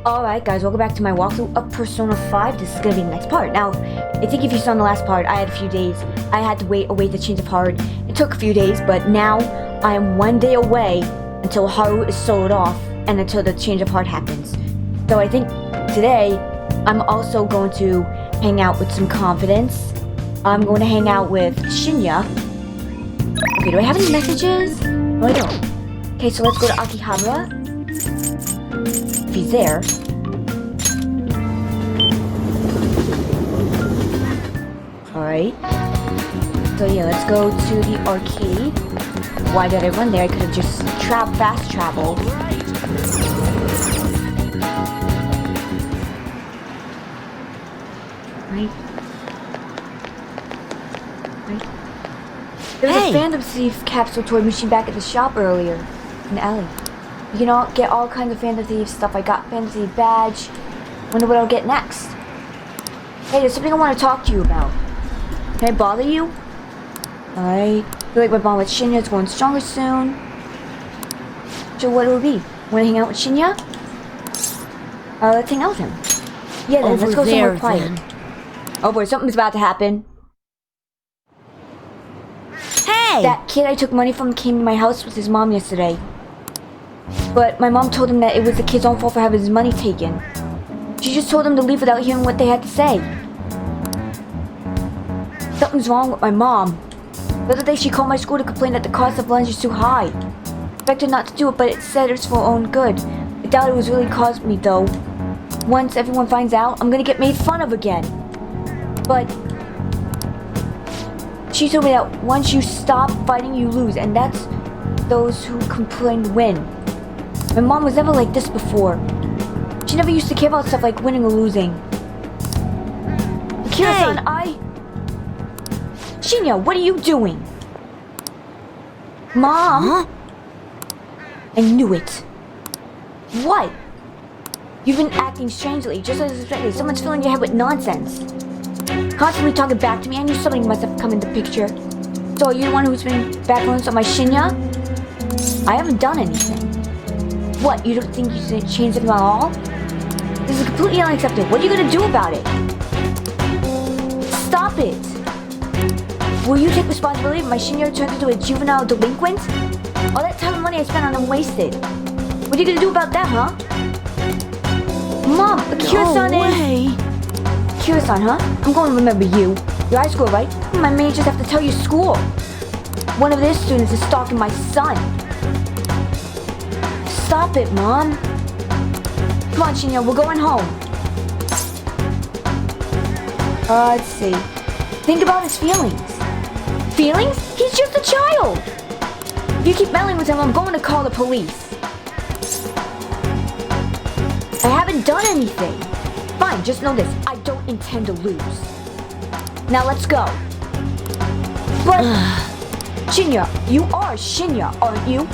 Alright guys, welcome back to my walkthrough of Persona 5. This is gonna be the next part. Now, I think if you saw in the last part, I had a few days. I had to wait the change of heart. It took a few days, but now I am 1 day away until Haru is sold off and until the change of heart happens. So I think today, I'm also going to hang out with some confidants. I'm going to hang out with Shinya. Okay, do I have any messages? No, I don't. Okay, so let's go to Akihabara. If he's there. Alright. So yeah, let's go to the arcade. Why did I run there? I could have just fast traveled. Right. There was a Phantom Thief capsule toy machine back at the shop earlier. In the alley. You can all get all kinds of Phantom Thieves stuff. I got Phantom Thief badge. Wonder what I'll get next. Hey, there's something I want to talk to you about. Can I bother you? Alright. I feel like my bond with Shinya is going stronger soon. So what will it be? Want to hang out with Shinya? Let's hang out with him. Yeah then, let's go somewhere quiet. Oh boy, something's about to happen. Hey! That kid I took money from came to my house with his mom yesterday. But my mom told him that it was the kid's own fault for having his money taken. She just told him to leave without hearing what they had to say. Something's wrong with my mom. The other day she called my school to complain that the cost of lunch is too high. I expected not to do it, but it said it's for her own good. I doubt it was really caused me though. Once everyone finds out, I'm gonna get made fun of again. But she told me that once you stop fighting, you lose, and that's those who complain win. My mom was never like this before. She never used to care about stuff like winning or losing. Akira-san, Shinya, what are you doing? Mom? Huh? I knew it. What? You've been acting strangely, just as expected. Someone's filling your head with nonsense. Constantly talking back to me. I knew something must have come into picture. So, are you the one who's been backloads on my Shinya? I haven't done anything. What, you don't think you should change something at all? This is completely unacceptable. What are you gonna do about it? Stop it! Will you take responsibility if my Shinya turns into a juvenile delinquent? All that time and money I spent on him wasted. What are you gonna do about that, huh? Mom, Akira-san is... Akira-san, huh? I'm going to remember you. You're high school, right? I may just have to tell you school. One of their students is stalking my son. Stop it, Mom. Come on, Shinya, we're going home. Let's see. Think about his feelings. Feelings? He's just a child. If you keep meddling with him, I'm going to call the police. I haven't done anything. Fine, just know this. I don't intend to lose. Now let's go. But... Shinya, you are Shinya, aren't you?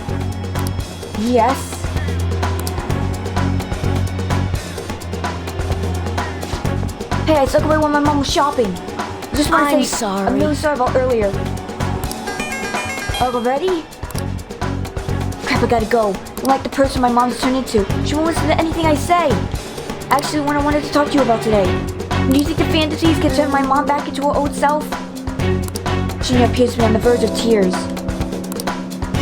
Yes. Hey, I stuck away when my mom was shopping. Just want to say, I'm really sorry about earlier. Already? Crap, I gotta go. I'm like the person my mom's turned into. She won't listen to anything I say. Actually, what I wanted to talk to you about today. Do you think the Phantom Thieves can turn my mom back into her old self? Shinya appears to be on the verge of tears.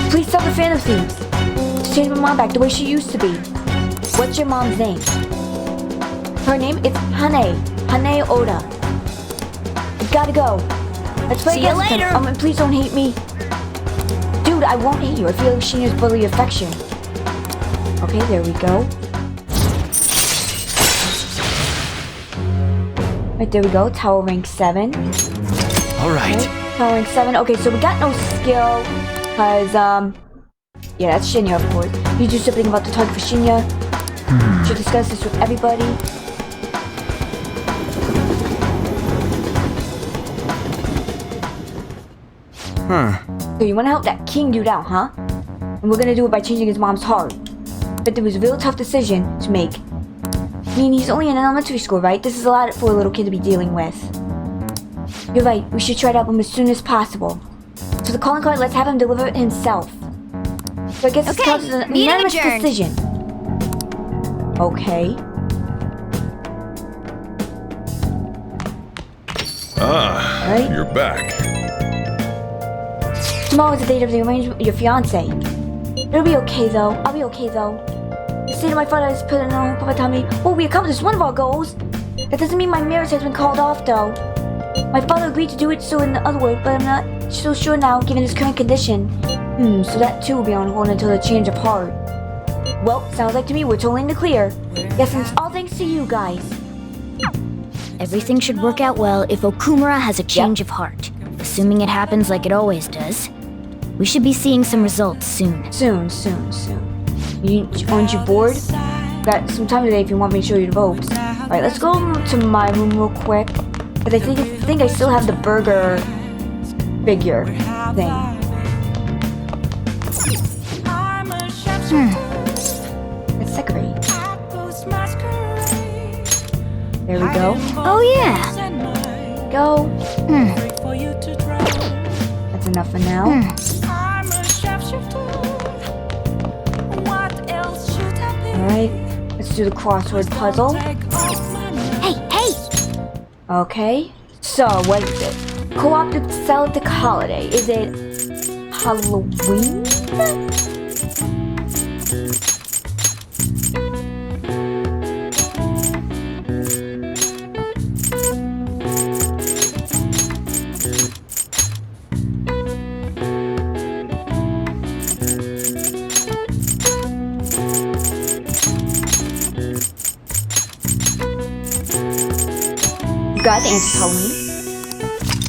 Please tell the Phantom Thieves to change my mom back the way she used to be. What's your mom's name? Her name is Hane Oda. I gotta go. Let's play against later. And please don't hate me. Dude, I won't hate you. I feel like Shinya's brotherly affection. Okay, there we go. Right, there we go. Tower rank 7. Alright. Okay, tower rank 7. Okay, so we got no skill. Because, yeah, that's Shinya, of course. You do something about the target for Shinya. Should discuss this with everybody. So you want to help that king dude out, huh? And we're gonna do it by changing his mom's heart. But it was a real tough decision to make. I mean, he's only in elementary school, right? This is a lot for a little kid to be dealing with. You're right, we should try to help him as soon as possible. So the calling card, let's have him deliver it himself. So I guess this counts as an unanimous decision. Okay. Right? You're back. Tomorrow is the date of the arrangement with your fiance. It'll be okay though. I'll be okay though. The state of my father has put in a Papa tell me, oh, we accomplished one of our goals. That doesn't mean my marriage has been called off though. My father agreed to do it so in the other world, but I'm not so sure now given his current condition. So that too will be on hold until the change of heart. Well, sounds like to me we're totally in the clear. Yes, and it's all thanks to you guys. Everything should work out well if Okumura has a change of heart. Assuming it happens like it always does. We should be seeing some results soon. Soon. Aren't you bored? Got some time today if you want me to show you the ropes. Alright, let's go to my room real quick. Because I think I still have the burger figure thing. Let's decorate. There we go. Oh yeah. Go. That's enough for now. Alright, let's do the crossword puzzle. Hey! Okay, so what is it? Co-opted Celtic holiday. Is it Halloween? Got the answer to Halloween.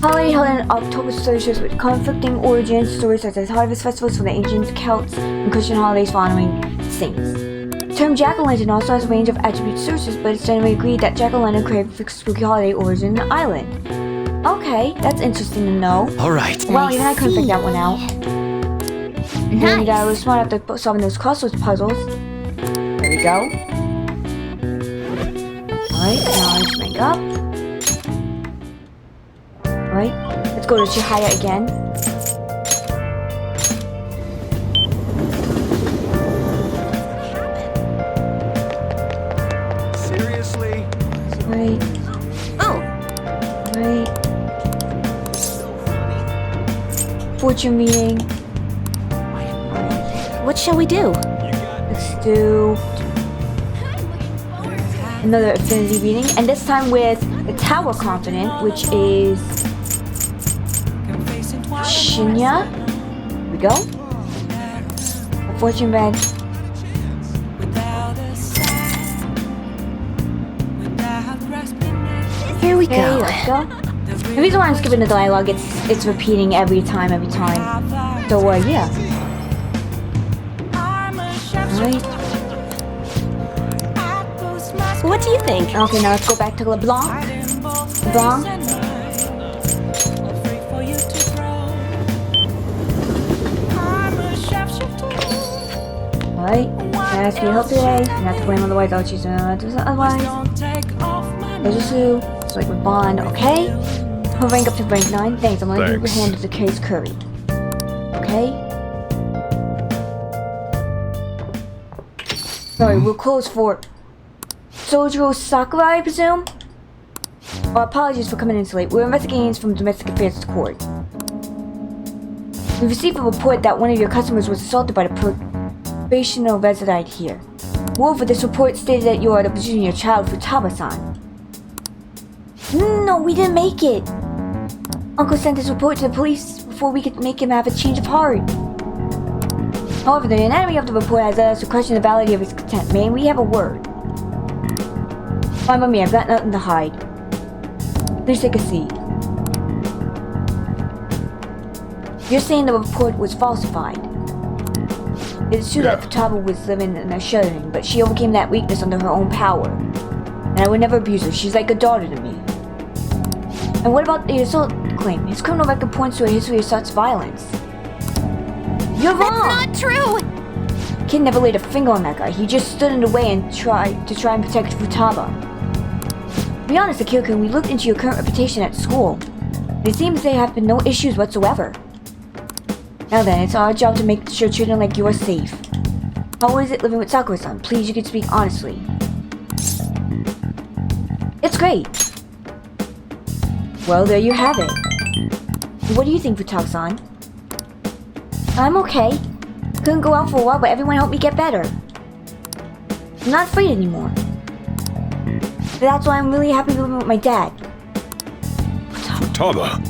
Holiday held on October 31st with conflicting origins, stories such as harvest festivals for the ancient Celts and Christian holidays following saints. The term jack-o'-lantern also has a range of attribute sources, but it's generally agreed that jack-o'-lantern created a spooky holiday origin in the island. Okay, that's interesting to know. Alright. Well, even I couldn't figure that one out. Nice. And I was smart after solving those crossword puzzles. There we go. Alright, now let's make up. Alright, let's go to Chihaya again. Seriously? Right. Oh, Right. Fortune reading. what shall we do? Let's do another affinity reading, and this time with the Tower Confidant, which is Shinya. Here we go. A fortune read. Here we Okay, go. let's go. The reason why I'm skipping the dialogue, it's repeating every time. So yeah. Alright. What do you think? Okay, now let's go back to LeBlanc. LeBlanc. Alright. I ask you to help today. You have to blame otherwise. I'll choose otherwise. There's a Sue. It's like with Bond. Okay. I'll rank up to rank 9. Thanks. I'm gonna give your hand to the case curry. Okay. Sorry, we'll close for Sojiro Sakura, I presume? Our apologies for coming in so late. We're investigating from Domestic Affairs Court. We received a report that one of your customers was assaulted by the probational resident here. Moreover, this report stated that you are abusing your child Futaba-san. No, we didn't make it. Uncle sent this report to the police before we could make him have a change of heart. However, the anatomy of the report has led us to question the validity of his content. May we have a word? Fine by me, I've got nothing to hide. Please take a seat. You're saying the report was falsified. It's true that Futaba was living in a shuttering, but she overcame that weakness under her own power. And I would never abuse her. She's like a daughter to me. And what about the assault claim? His criminal record points to a history of such violence. You're wrong! That's not true! Kid never laid a finger on that guy. He just stood in the way and tried and protect Futaba. To be honest, Akira-kun, we looked into your current reputation at school. It seems there have been no issues whatsoever. Now then, it's our job to make sure children like you are safe. How is it living with Sakura-san? Please, you can speak honestly. It's great. Well, there you have it. What do you think, Futao-san? I'm okay. Couldn't go out for a while, but everyone helped me get better. I'm not afraid anymore. But that's why I'm really happy living with my dad. Futaba.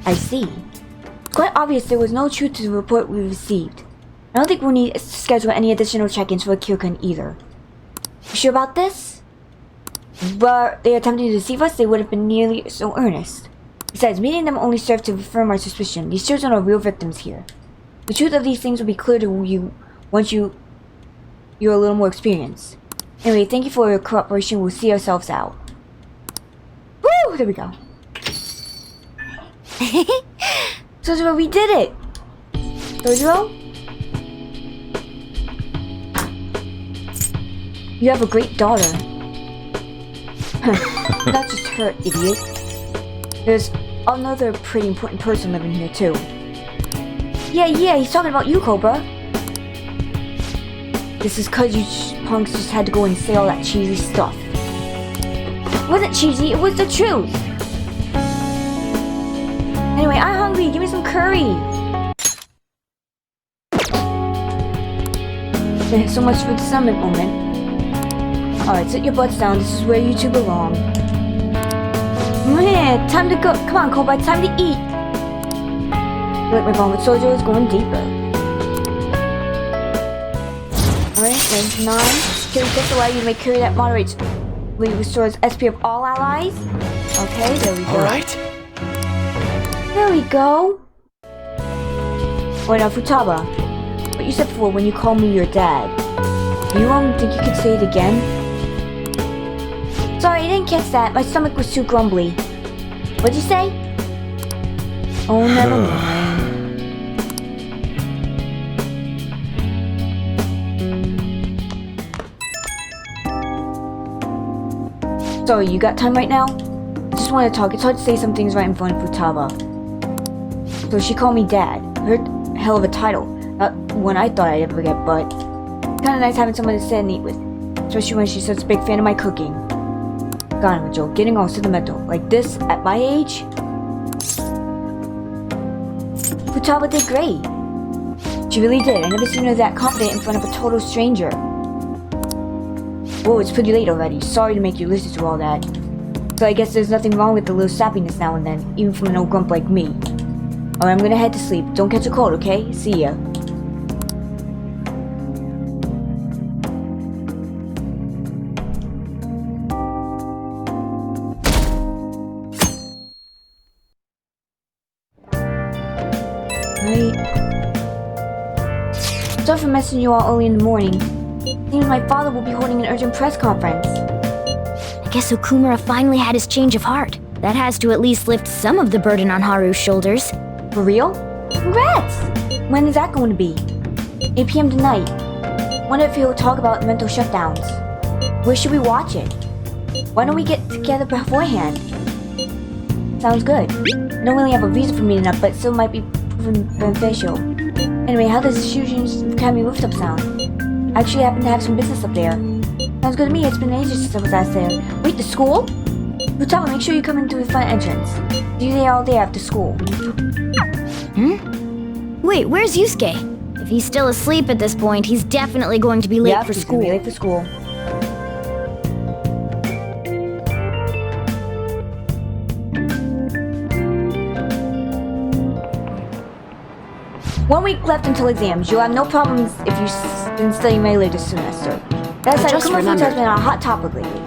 I see. It's quite obvious there was no truth to the report we received. I don't think we'll need to schedule any additional check-ins for Kyokan either. You sure about this? Were they attempting to deceive us, they would have been nearly so earnest. Besides, meeting them only served to confirm our suspicion. These children are real victims here. The truth of these things will be clear to you once you're a little more experienced. Anyway, thank you for your cooperation. We'll see ourselves out. Woo! There we go. Sojiro, we did it! Sojiro? You have a great daughter. Not just her, idiot. There's another pretty important person living here, too. Yeah, he's talking about you, Cobra. This is cause you punks just had to go and say all that cheesy stuff. It wasn't cheesy, it was the truth. Anyway, I'm hungry, give me some curry. So much for the summit moment. Alright, sit your butts down, this is where you two belong. Man, time to go. Come on, Cobra, time to eat. Like my bond with Sojo is going deeper. Alright, range 9. Security just allow you to make curry that moderates. Restores SP of all allies. Okay, there we go. Alright. There we go. Wait, now, Futaba. What you said before when you called me your dad. Do you think you could say it again? Sorry, I didn't catch that. My stomach was too grumbly. What'd you say? Oh, never mind. Sorry, you got time right now? I just want to talk. It's hard to say some things right in front of Futaba. So she called me Dad. Heard hell of a title. Not one I thought I'd ever get, but kinda nice having someone to sit and eat with. Especially when she's such a big fan of my cooking. God, I'm a joke. Getting all sentimental. Like this, at my age? Futaba did great. She really did. I never seen her that confident in front of a total stranger. Whoa, it's pretty late already. Sorry to make you listen to all that. So I guess there's nothing wrong with a little sappiness now and then, even from an old grump like me. Alright, I'm gonna head to sleep. Don't catch a cold, okay? See ya. Sorry for messaging you all early in the morning. Seems my father will be holding an urgent press conference. I guess Okumura finally had his change of heart. That has to at least lift some of the burden on Haru's shoulders. For real? Congrats! When is that going to be? 8 p.m. tonight. Wonder if he'll talk about mental shutdowns. Where should we watch it? Why don't we get together beforehand? Sounds good. I don't really have a reason for meeting up, but still might be proven beneficial. Anyway, how does the Shujin's Academy rooftop sound? I actually happen to have some business up there. Sounds good to me, it's been ages since I was last there. Wait, the school? Futaba, make sure you come in through the front entrance. Be there all day after school. Wait, where's Yusuke? If he's still asleep at this point, he's definitely going to be late for school. Late for school. One week left until exams. You'll have no problems if you've been studying regularly this semester. That aside, Okumura Foods has been on a hot topic lately.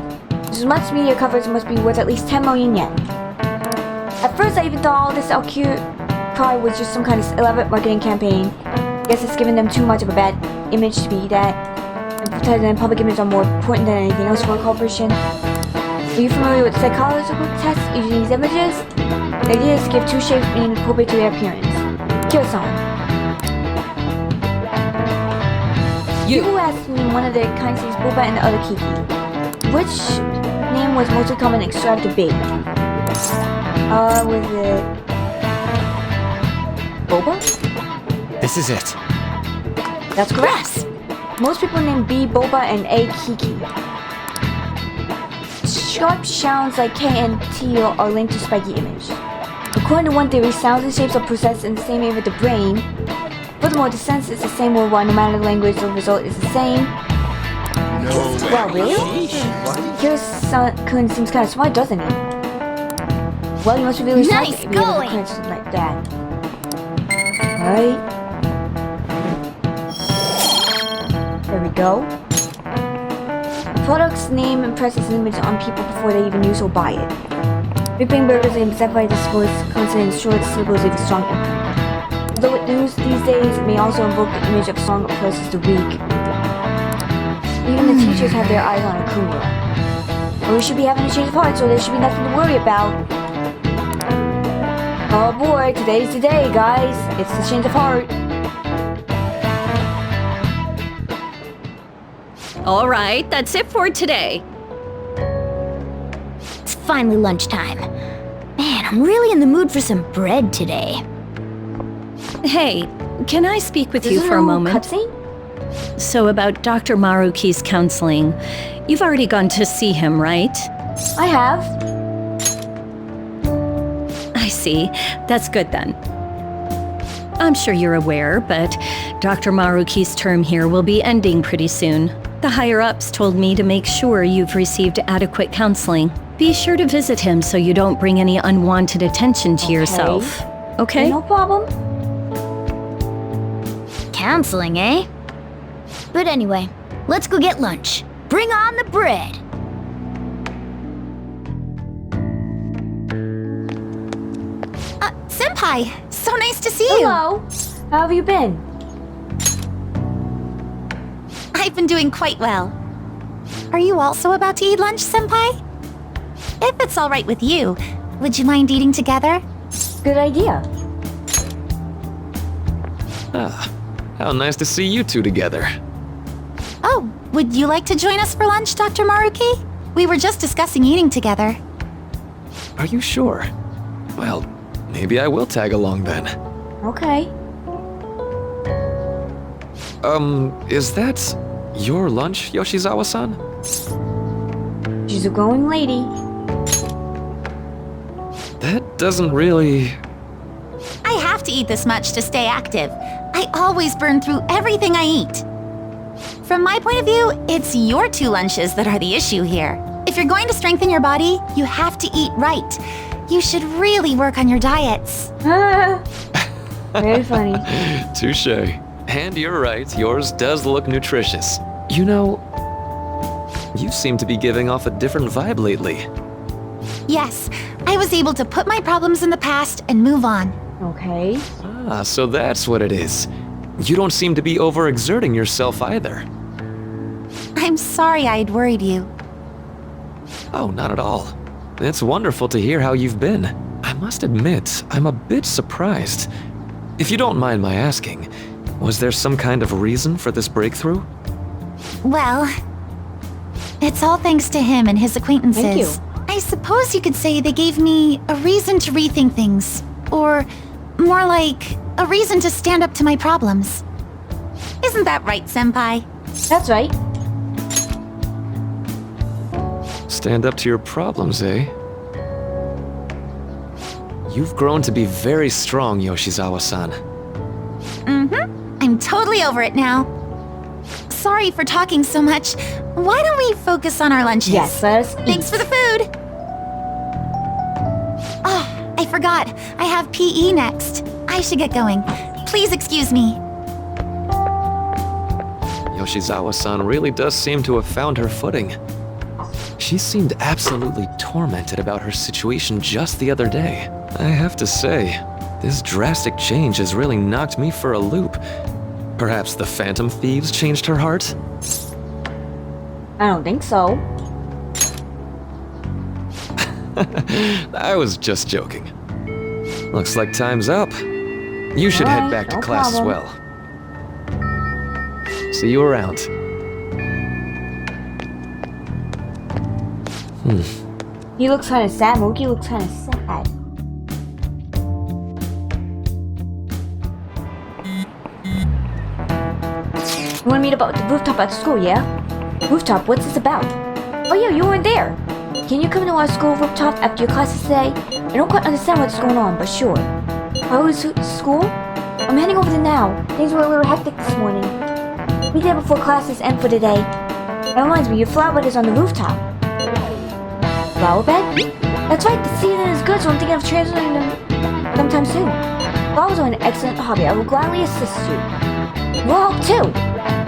As much media coverage must be worth at least 10 million yen. At first, I even thought all this outcry was just some kind of elaborate marketing campaign. Guess it's given them too much of a bad image to be that. And public image are more important than anything else for a corporation. Are you familiar with psychological tests using these images? The idea is to give two shapes meaning appropriate to their appearance. Kyo-san. People asked me one of the kind names Boba and the other Kiki. Which name was mostly common and strive to be? Was it Boba? This is it. That's correct. Most people name B Boba and A Kiki. sharp sounds like K and T are linked to spiky image. According to one theory, sounds and shapes are processed in the same area of the brain. Furthermore, the sense is the same worldwide, no matter the language, the result is the same. No way. Well, really? Hierophant seems kind of smart, doesn't he? Well, you must be really smart Nice to be able to going. clear something like that. Alright. There we go. The product's name impresses an image on people before they even use or buy it. Big Bang Burgers and exemplify this voice consonant short syllables with a strong impact. Although with news these days, it may also invoke the image of strong oppresses the weak. Even the teachers have their eyes on Okumura. But we should be having a change of heart, so there should be nothing to worry about. Oh boy, today's the day, guys. It's the change of heart. All right, that's it for today. It's finally lunchtime. Man, I'm really in the mood for some bread today. Hey, can I speak with Is you this for a little moment? Cutscene? So about Dr. Maruki's counseling. You've already gone to see him, right? I have. I see. That's good then. I'm sure you're aware, but Dr. Maruki's term here will be ending pretty soon. The higher-ups told me to make sure you've received adequate counseling. Be sure to visit him so you don't bring any unwanted attention to yourself. Okay? No problem. Counseling, eh? But anyway, let's go get lunch. Bring on the bread! Senpai, so nice to see you. Hello. How have you been? I've been doing quite well. Are you also about to eat lunch, Senpai? If it's all right with you, would you mind eating together? Good idea. Ah, how nice to see you two together. Oh, would you like to join us for lunch, Dr. Maruki? We were just discussing eating together. Are you sure? Well, maybe I will tag along then. Okay. Is that your lunch, Yoshizawa-san? She's a growing lady. That doesn't really... I have to eat this much to stay active. I always burn through everything I eat. From my point of view, it's your two lunches that are the issue here. If you're going to strengthen your body, you have to eat right. You should really work on your diets. Very funny. Touché. And you're right, yours does look nutritious. You know, you seem to be giving off a different vibe lately. Yes, I was able to put my problems in the past and move on. Okay. Ah, so that's what it is. You don't seem to be overexerting yourself either. I'm sorry I'd worried you. Oh, not at all. It's wonderful to hear how you've been. I must admit, I'm a bit surprised. If you don't mind my asking, was there some kind of reason for this breakthrough? Well, it's all thanks to him and his acquaintances. Thank you. I suppose you could say they gave me a reason to rethink things. Or more like, a reason to stand up to my problems. Isn't that right, Senpai? That's right. Stand up to your problems, eh? You've grown to be very strong, Yoshizawa-san. I'm totally over it now. Sorry for talking so much. Why don't we focus on our lunches? Yes, let us eat. Thanks for the food! Oh, I forgot. I have PE next. I should get going. Please excuse me. Yoshizawa-san really does seem to have found her footing. She seemed absolutely tormented about her situation just the other day. I have to say, this drastic change has really knocked me for a loop. Perhaps the Phantom Thieves changed her heart? I don't think so. I was just joking. Looks like time's up. You should head Alright, back to no class problem. as well. See you around. He looks kind of sad. Mookie looks kind of sad. You want to meet up at the rooftop at school, yeah? Rooftop, what's this about? Oh yeah, you weren't there. Can you come to our school rooftop after your classes today? I don't quite understand what's going on, but sure. How is school? I'm heading over there now. Things were a little hectic this morning. Be there before classes end for today. That reminds me, your flower bed is on the rooftop. Flower bed? That's right, the season is good, so I'm thinking of translating them sometime soon. Flowers are an excellent hobby. I will gladly assist you. We'll help too.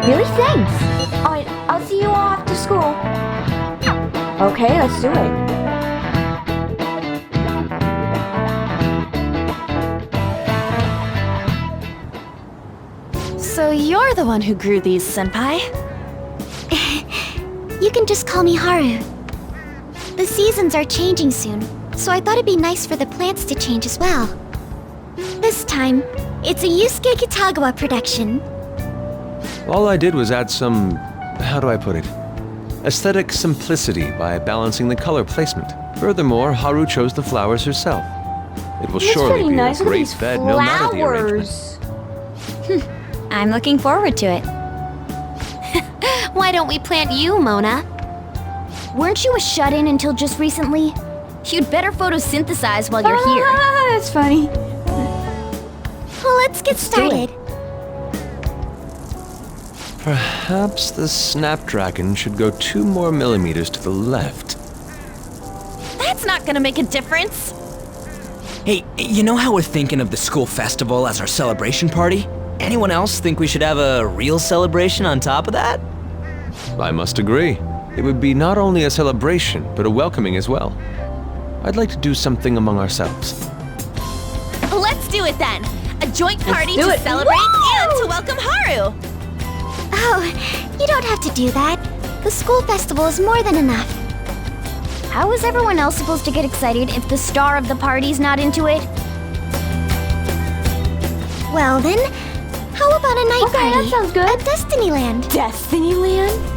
Really? Thanks. Alright, I'll see you all after school. Okay, let's do it. So you're the one who grew these, Senpai? You can just call me Haru. The seasons are changing soon, so I thought it'd be nice for the plants to change as well. This time, it's a Yusuke Kitagawa production. All I did was add some, how do I put it? Aesthetic simplicity by balancing the color placement. Furthermore, Haru chose the flowers herself. It will It's surely pretty be nice. a Look at great these bed no matter the arrangement. flowers. I'm looking forward to it. Why don't we plant you, Mona? Weren't you a shut-in until just recently? You'd better photosynthesize while you're here. That's funny. Well, let's get started. Perhaps the Snapdragon should go 2 more millimeters to the left. That's not gonna make a difference. Hey, you know how we're thinking of the school festival as our celebration party? Anyone else think we should have a real celebration on top of that? I must agree. It would be not only a celebration, but a welcoming as well. I'd like to do something among ourselves. Let's do it then. A joint party do to it. celebrate Woo! and to welcome Haru. Oh, you don't have to do that. The school festival is more than enough. How is everyone else supposed to get excited if the star of the party's not into it? Well then, how about a night Okay, party? that sounds good. At Destinyland. Destinyland?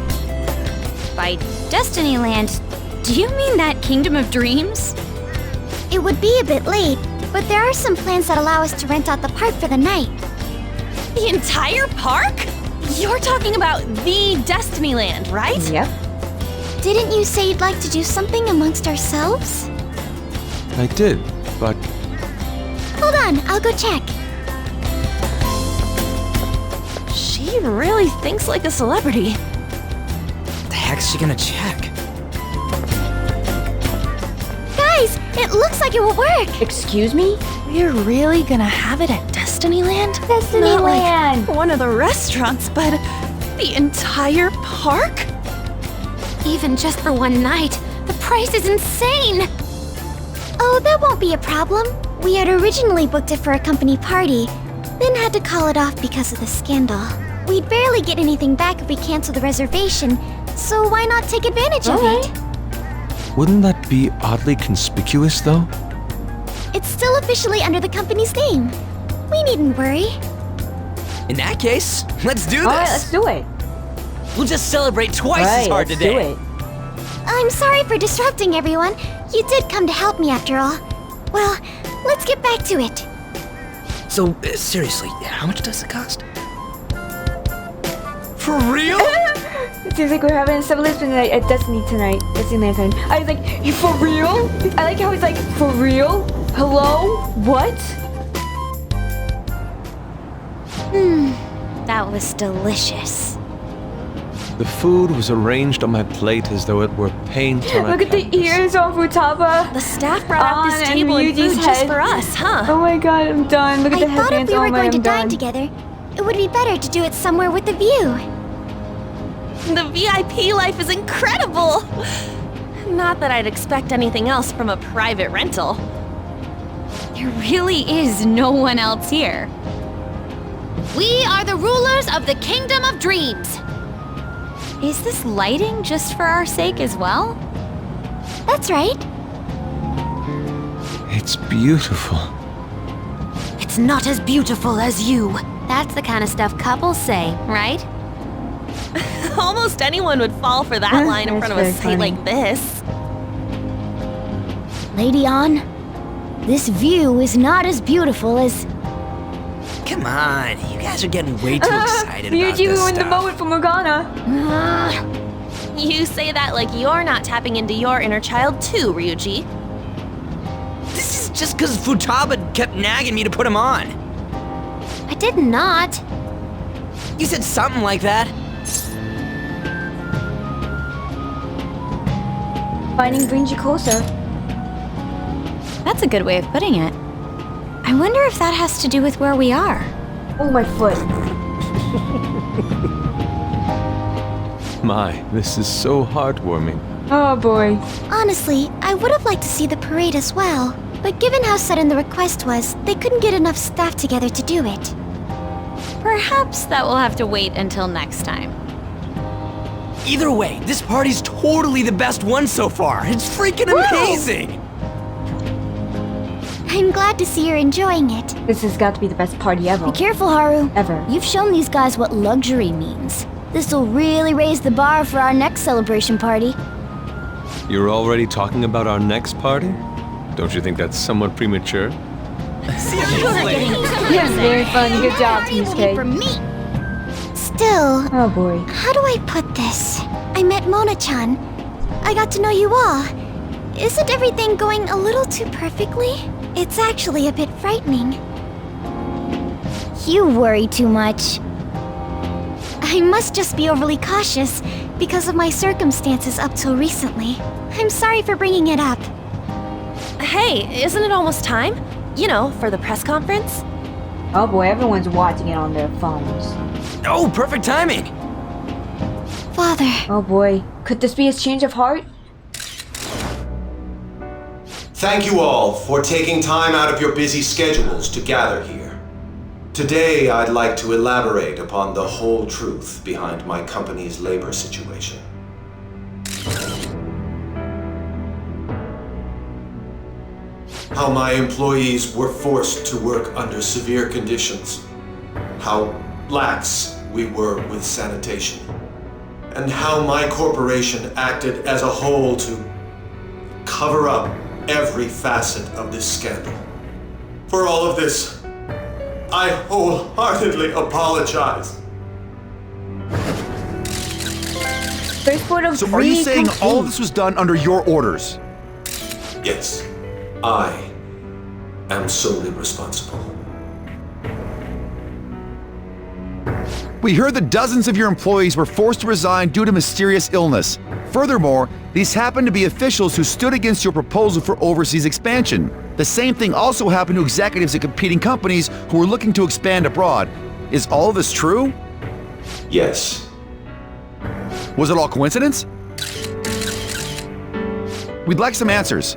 By Destinyland, do you mean that Kingdom of Dreams? It would be a bit late, but there are some plans that allow us to rent out the park for the night. The entire park? You're talking about the Destinyland, right? Yep. Didn't you say you'd like to do something amongst ourselves? I did, but Hold on, I'll go check. She really thinks like a celebrity. The heck's she gonna check? Guys, it looks like it will work. Excuse me? We're really gonna have it at Destinyland? Destinyland! Not like one of the restaurants, but the entire park? Even just for one night, the price is insane. Oh, that won't be a problem. We had originally booked it for a company party, then had to call it off because of the scandal. We'd barely get anything back if we cancel the reservation, so why not take advantage of it? wouldn't that be oddly conspicuous though? It's still officially under the company's name. We needn't worry. In that case, let's do this! Alright, let's do it. We'll just celebrate twice as Right, hard let's today. do it. I'm sorry for disrupting everyone. You did come to help me after all. Well, let's get back to it. So, seriously, how much does it cost? For real? It seems like we're having a celebration night at Disneyland tonight. I was like, you for real? I like how he's like, for real? Hello? What? That was delicious. The food was arranged on my plate as though it were paint on a Look at the canvas. ears on Futaba. The staff brought out On this and table and Ryuji's food just head. for us, huh? Oh my god, I'm done. Look at I the thought if headbands we were on my going to I'm dine done. together, it would be better to do it somewhere with a view. The VIP life is incredible! Not that I'd expect anything else from a private rental. There really is no one else here. We are the rulers of the Kingdom of Dreams. Is this lighting just for our sake as well? That's right. It's beautiful. It's not as beautiful as you. That's the kind of stuff couples say, right? Almost anyone would fall for that line in That's front of a very sight funny. like this. Lady An, this view is not as beautiful as... Come on, you guys are getting way too excited about Ryuji this ruined the stuff. moment for Morgana. You say that like you're not tapping into your inner child too, Ryuji. This is just because Futaba kept nagging me to put him on. I did not. You said something like that. Fighting brings you closer. That's a good way of putting it. I wonder if that has to do with where we are. Oh, my foot. My, this is so heartwarming. Oh, boy. Honestly, I would have liked to see the parade as well. But given how sudden the request was, they couldn't get enough staff together to do it. Perhaps that will have to wait until next time. Either way, this party's totally the best one so far. It's freaking amazing! I'm glad to see you're enjoying it. This has got to be the best party ever. Be careful, Haru. Ever. You've shown these guys what luxury means. This'll really raise the bar for our next celebration party. You're already talking about our next party? Don't you think that's somewhat premature? Yes, very fun. Good job, TSK. For me. Still, Oh, boy. how do I put this? I met Mona-chan. I got to know you all. Isn't everything going a little too perfectly? It's actually a bit frightening. You worry too much. I must just be overly cautious because of my circumstances up till recently. I'm sorry for bringing it up. Hey, isn't it almost time? You know, for the press conference? Oh, boy. Everyone's watching it on their phones. Oh, perfect timing! Father, Oh, boy. Could this be his change of heart? Thank you all for taking time out of your busy schedules to gather here. Today, I'd like to elaborate upon the whole truth behind my company's labor situation. How my employees were forced to work under severe conditions. How lax we were with sanitation. And how my corporation acted as a whole to cover up every facet of this scandal. For all of this, I wholeheartedly apologize. So are you saying all of this was done under your orders? Yes, I am solely responsible. We heard that dozens of your employees were forced to resign due to mysterious illness. Furthermore, these happened to be officials who stood against your proposal for overseas expansion. The same thing also happened to executives at competing companies who were looking to expand abroad. Is all of this true? Yes. Was it all coincidence? We'd like some answers.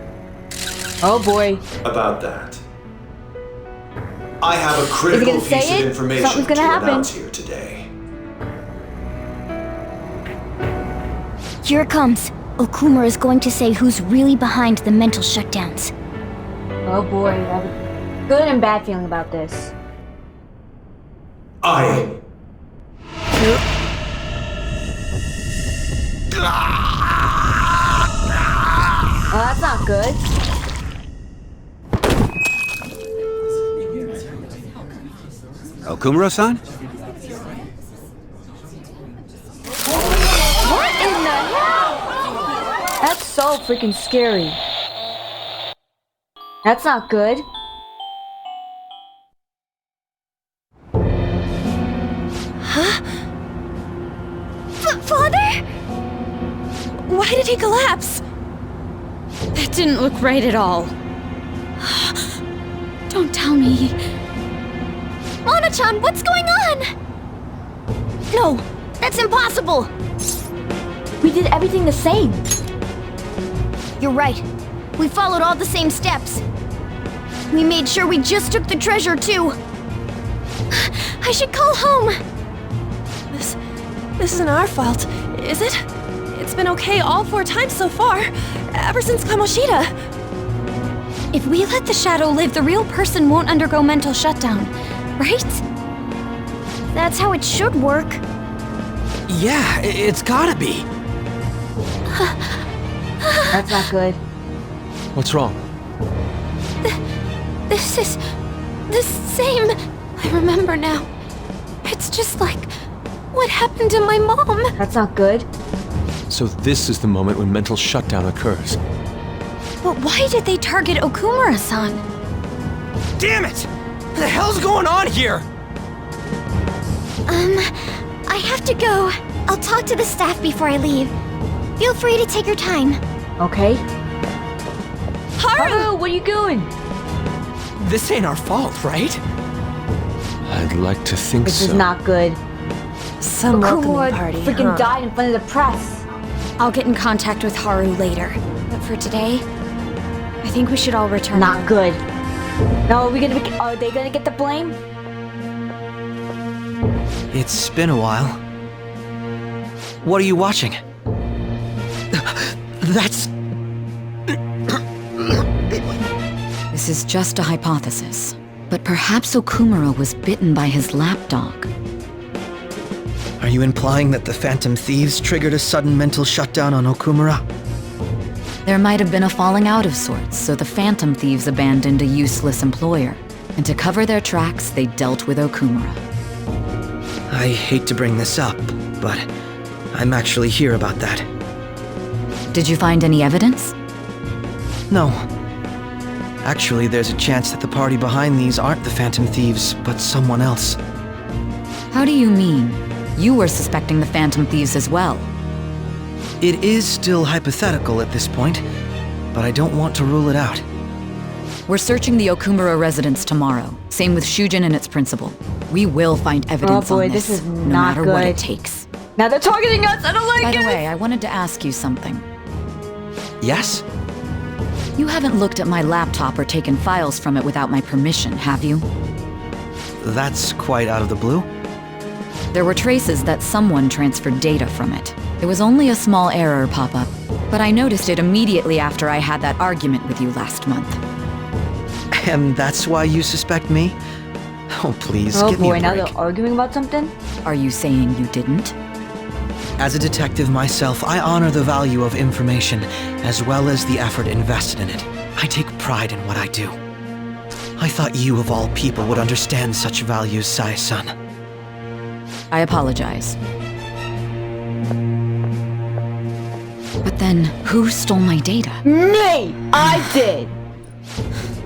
Oh, boy. About that. I have a critical gonna say piece of it? information Something's to gonna happen. announce here today. here it comes. Okumura is going to say who's really behind the mental shutdowns. Oh, boy. I have a good and bad feeling about this. I... Oh, that's not good. Okumura-san? What in the hell? That's so freaking scary. That's not good. Father? Why did he collapse? That didn't look right at all. Don't tell me. Mona-chan, what's going on? No, that's impossible. We did everything the same. You're right. We followed all the same steps. We made sure we just took the treasure, too. I should call home. This isn't our fault, is it? It's been okay all 4 times so far, ever since Kamoshida. If we let the shadow live, the real person won't undergo mental shutdown, right? That's how it should work. Yeah, it's gotta be. That's not good. What's wrong? This is the same. I remember now. It's just like what happened to my mom. That's not good. So this is the moment when mental shutdown occurs. But why did they target Okumura-san? Damn it! What the hell's going on here? I have to go. I'll talk to the staff before I leave. Feel free to take your time. Okay. Haru! Haru, what are you doing? This ain't our fault, right? I'd like to think This so. is not good. Some welcoming Okumura party, freaking huh? died in front of the press. I'll get in contact with Haru later. But for today, I think we should all return Not home. good. No, are they gonna get the blame? It's been a while. What are you watching? That's... This is just a hypothesis, but perhaps Okumura was bitten by his lapdog. Are you implying that the Phantom Thieves triggered a sudden mental shutdown on Okumura? There might have been a falling out of sorts, so the Phantom Thieves abandoned a useless employer. And to cover their tracks, they dealt with Okumura. I hate to bring this up, but I'm actually here about that. Did you find any evidence? No. Actually, there's a chance that the party behind these aren't the Phantom Thieves, but someone else. How do you mean? You were suspecting the Phantom Thieves as well. It is still hypothetical at this point, but I don't want to rule it out. We're searching the Okumura residence tomorrow. Same with Shujin and its principal. We will find evidence Oh boy, on this this, is no not matter what good. it takes. Now they're targeting us. I don't like By it. the way, I wanted to ask you something. Yes? You haven't looked at my laptop or taken files from it without my permission, have you? That's quite out of the blue. There were traces that someone transferred data from it. It was only a small error pop-up, but I noticed it immediately after I had that argument with you last month. And that's why you suspect me? Oh, please, Oh give me boy, a now break. they're arguing about something? Are you saying you didn't? As a detective myself, I honor the value of information, as well as the effort invested in it. I take pride in what I do. I thought you, of all people, would understand such values, Sai-san. I apologize. But then, who stole my data? Me! I did!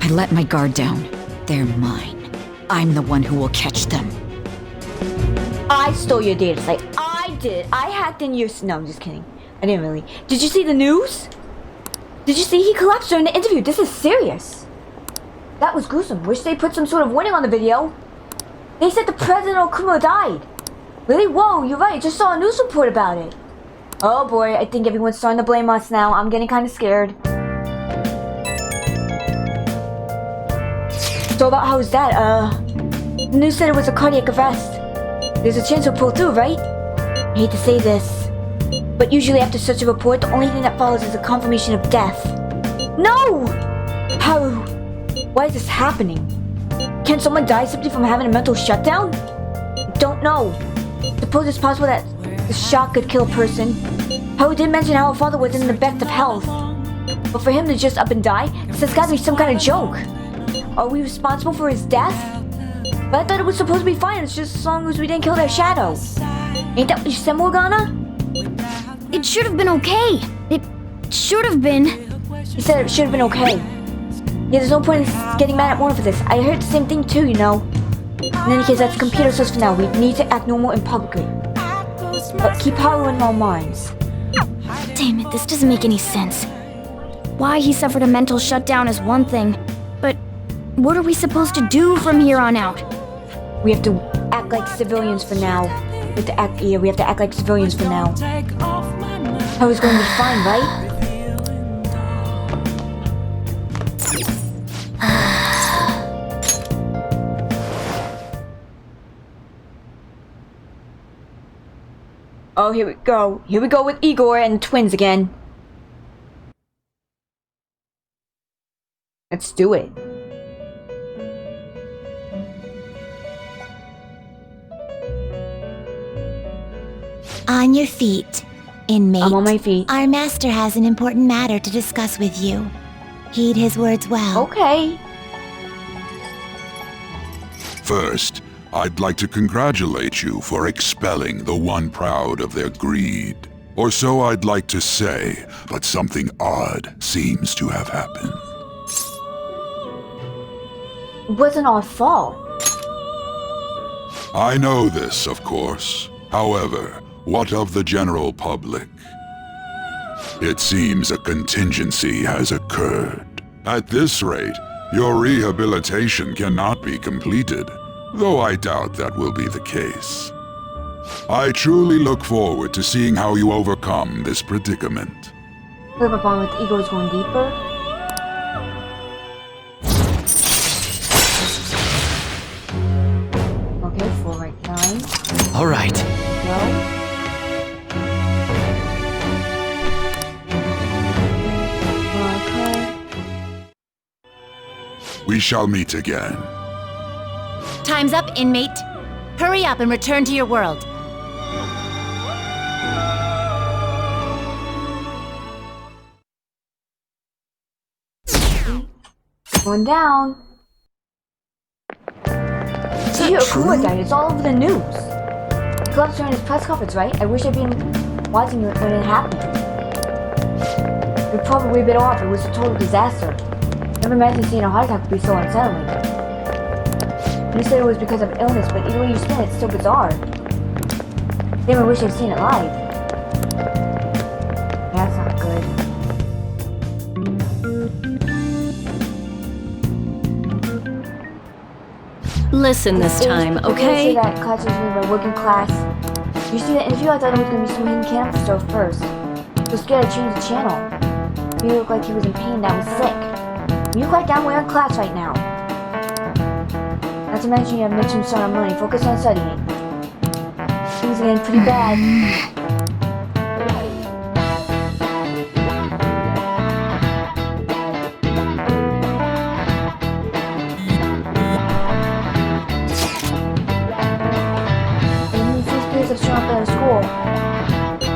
I let my guard down. They're mine. I'm the one who will catch them. I stole your data. Like, I did. I hacked in your... No, I'm just kidding. I didn't really. Did you see the news? Did you see he collapsed during the interview? This is serious. That was gruesome. Wish they put some sort of warning on the video. They said the President Okumura died. Really? Whoa, you're right. Just saw a news report about it. Oh boy, I think everyone's starting to blame us now. I'm getting kind of scared. So about how's that? The news said it was a cardiac arrest. There's a chance we'll pull through, right? I hate to say this, but usually after such a report, the only thing that follows is a confirmation of death. No! How? Why is this happening? Can someone die simply from having a mental shutdown? I don't know. Suppose it's possible that the shock could kill a person. Haru did mention how her father was in the best of health. But for him to just up and die, this has got to be some kind of joke. Are we responsible for his death? But I thought it was supposed to be fine, it's just as long as we didn't kill their shadow. Ain't that what you said, Morgana? It should have been okay. It should have been. He said it should have been okay. Yeah, there's no point in getting mad at Morgan for this. I heard the same thing too, you know. In any case, that's computer source for now. We need to act normal and publicly. But keep Haru in our minds. Damn it, this doesn't make any sense. Why he suffered a mental shutdown is one thing, but what are we supposed to do from here on out? We have to act like civilians for now. We have to act like civilians for now. Haru's going to be fine, right? Oh, here we go. Here we go with Igor and the twins again. Let's do it. On your feet, inmate. I'm on my feet. Our master has an important matter to discuss with you. Heed his words well. Okay. First, I'd like to congratulate you for expelling the one proud of their greed. Or so I'd like to say, but something odd seems to have happened. It wasn't our fault. I know this, of course. However, what of the general public? It seems a contingency has occurred. At this rate, your rehabilitation cannot be completed, though I doubt that will be the case. I truly look forward to seeing how you overcome this predicament. What about one with the ego is going deeper? Okay, 4 right 9. All right. Go. Okay. We shall meet again. Time's up, inmate. Hurry up and return to your world. Going down. See, Okumura died. It's all over the news. He collapsed during his press conference, right? I wish I'd been watching it when it happened. You're probably a bit off. It was a total disaster. Never imagined seeing a heart attack would be so unsettling. You said it was because of illness, but either way you spin it, it's still bizarre. Damn, I wish I'd seen it live. That's not good. Listen this time, okay? You say that class was made by working class. You see that interview? I thought it was going to be some hidden camera stuff first. I was scared I changed the channel. He looked like he was in pain, that was sick. When you quiet down, we're in class right now. Not to mention you have mentioned son of money. Focus on studying. Things are getting pretty bad. Have shown up at our school.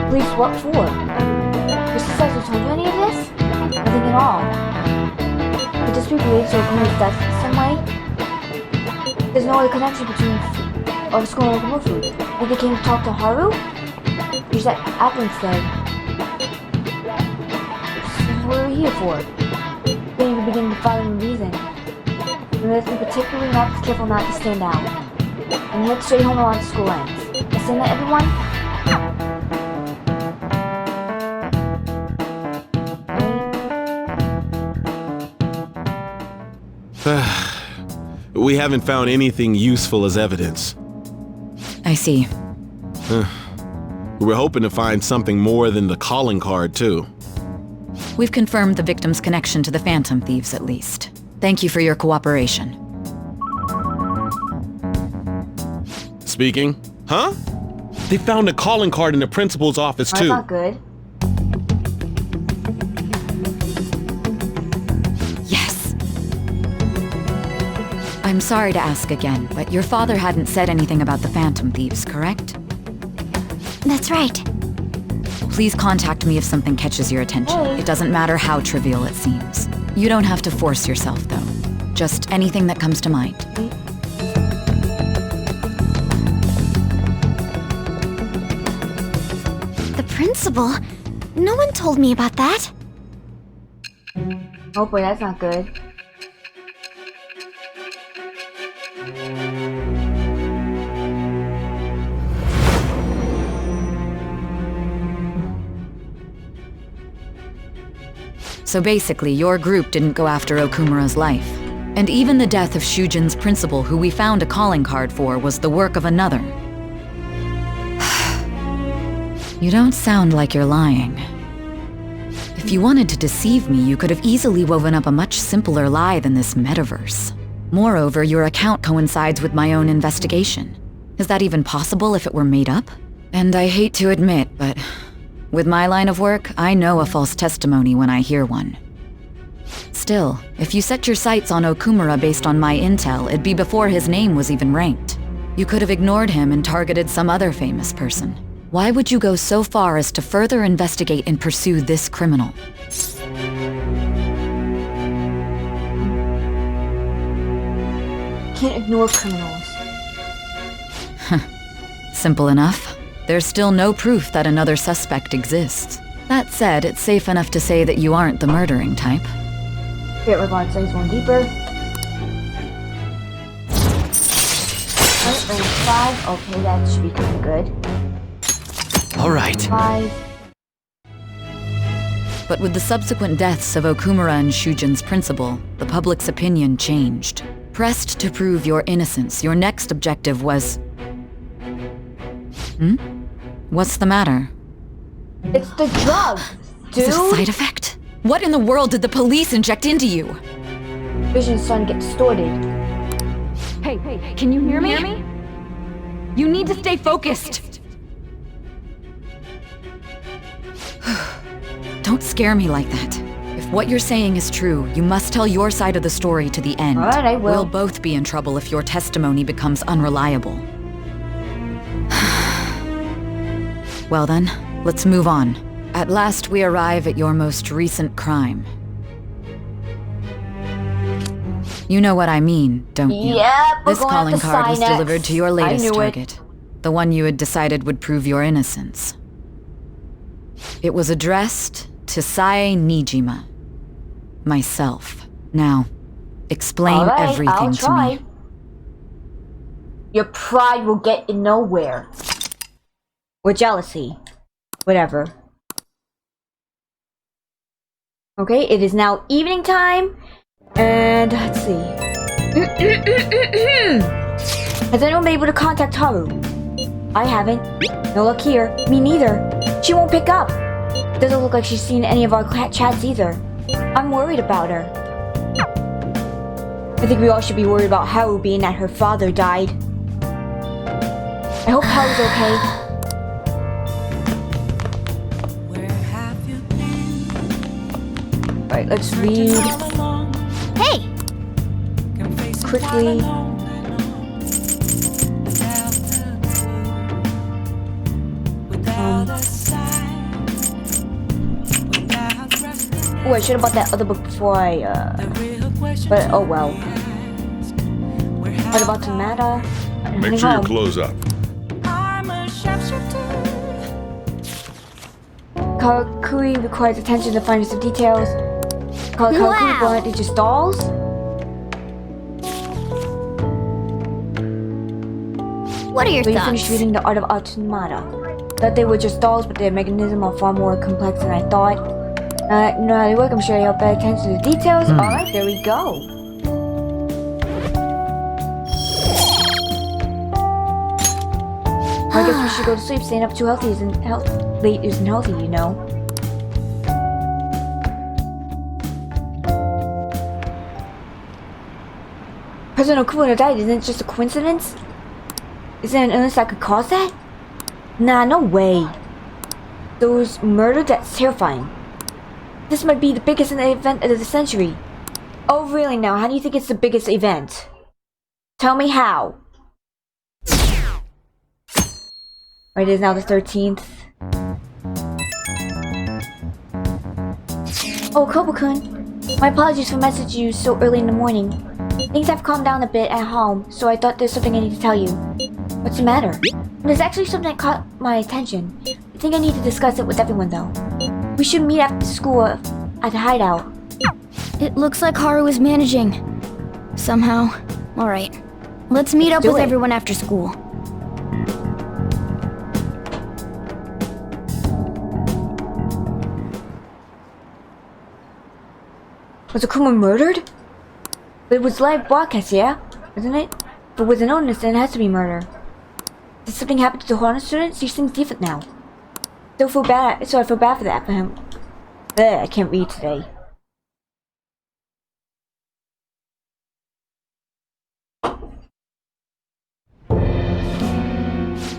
Police, what for? Your successor told you any of this? Nothing at all. Could this be related to Okumura's death in some way? There's no other connection between our school and Okumura food. Maybe they came to talk to Haru? Use that apple instead. This is what we're here for. Then you begin to follow the reason. And let's be particularly not careful not to stand out. And head straight home around school ends. Listen to everyone. We haven't found anything useful as evidence. I see. We were hoping to find something more than the calling card, too. We've confirmed the victim's connection to the Phantom Thieves, at least. Thank you for your cooperation. Speaking? Huh? They found a calling card in the principal's office, too. That's not good. Yes. I'm sorry to ask again, but your father hadn't said anything about the Phantom Thieves, correct? That's right. Please contact me if something catches your attention. It doesn't matter how trivial it seems. You don't have to force yourself, though. Just anything that comes to mind. Principal? No one told me about that. Oh boy, that's not good. So basically, your group didn't go after Okumura's life. And even the death of Shujin's principal, who we found a calling card for, was the work of another. You don't sound like you're lying. If you wanted to deceive me, you could have easily woven up a much simpler lie than this metaverse. Moreover, your account coincides with my own investigation. Is that even possible if it were made up? And I hate to admit, but with my line of work, I know a false testimony when I hear one. Still, if you set your sights on Okumura based on my intel, it'd be before his name was even ranked. You could have ignored him and targeted some other famous person. Why would you go so far as to further investigate and pursue this criminal? Can't ignore criminals. Simple enough. There's still no proof that another suspect exists. That said, it's safe enough to say that you aren't the murdering type. Okay, we're going to size one deeper. Alright, range 5. Okay, that should be kind of good. All right. 5. But with the subsequent deaths of Okumura and Shujin's principal, the public's opinion changed. Pressed to prove your innocence, your next objective was... What's the matter? It's the drug, dude! Is it a side effect? What in the world did the police inject into you? Vision's starting to get distorted. Hey, can you hear me? You need to stay focused! Don't scare me like that. If what you're saying is true, you must tell your side of the story to the end. Alright, I will. We'll both be in trouble if your testimony becomes unreliable. Well then, let's move on. At last we arrive at your most recent crime. You know what I mean, don't you? Yep, we're This going calling up to card was Sinex. delivered to your latest I knew target. The one you had decided would prove your innocence. It was addressed to Sae Nijima. Myself. Now, explain Alright, everything I'll to try. me. Your pride will get you nowhere. Or jealousy. Whatever. Okay, it is now evening time. And let's see. Has anyone been able to contact Haru? I haven't. No luck here. Me neither. She won't pick up. Doesn't look like she's seen any of our chats either. I'm worried about her. I think we all should be worried about Haru being that her father died. I hope Haru's okay. Alright, let's read. Hey! Quickly. Oh, I should have bought that other book before but oh well. What about Tamata? Make sure you close up. Karakuri requires attention to fineness of details. Karakuri brought it just dolls? What are your So you thoughts? finished reading The Art of Automata. Thought they were just dolls, but their mechanism are far more complex than I thought. No, how they work, I'm sure you'll pay attention to the details. Alright, there we go. I guess we should go to sleep. Staying up too late isn't healthy, you know. President Okumura died. Isn't it just a coincidence? Is there an illness that could cause that? Nah, no way. Those murdered? That's terrifying. This might be the biggest event of the century. Oh, really now? How do you think it's the biggest event? Tell me how. Right, it is now the 13th. Oh, Kobo-kun. My apologies for messaging you so early in the morning. Things have calmed down a bit at home, so I thought there's something I need to tell you. What's the matter? There's actually something that caught my attention. I think I need to discuss it with everyone, though. We should meet after school at the hideout. It looks like Haru is managing. Somehow. Alright. Let's meet up with everyone after school. Was Okumura murdered? It was live broadcast, yeah? Wasn't it? But with an illness, then it has to be murder. Did something happen to the Honor students? He seems different now. So I feel bad for that for him. Ugh, I can't read today.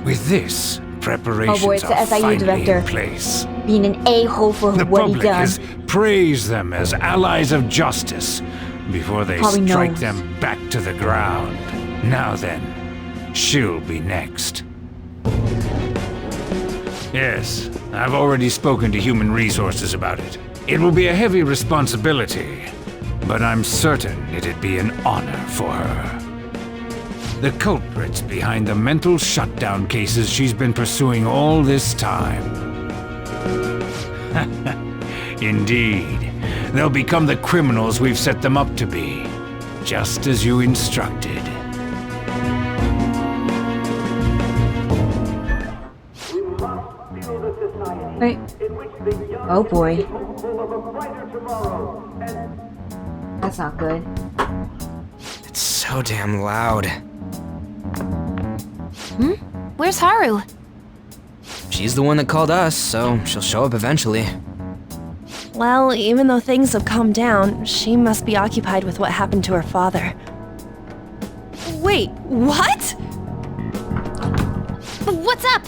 With this, preparations Oh boy, it's the are SIU finally director. in place. Being an a-hole for The what he public done. has praised them as allies of justice before they Probably strike knows. them back to the ground. Now then, she'll be next. Yes, I've already spoken to Human Resources about it. It will be a heavy responsibility, but I'm certain it'd be an honor for her. The culprits behind the mental shutdown cases she's been pursuing all this time. Indeed. They'll become the criminals we've set them up to be, just as you instructed. Wait. Oh boy. That's not good. It's so damn loud. Where's Haru? She's the one that called us, so she'll show up eventually. Well, even though things have calmed down, she must be occupied with what happened to her father. Wait, what? What's up?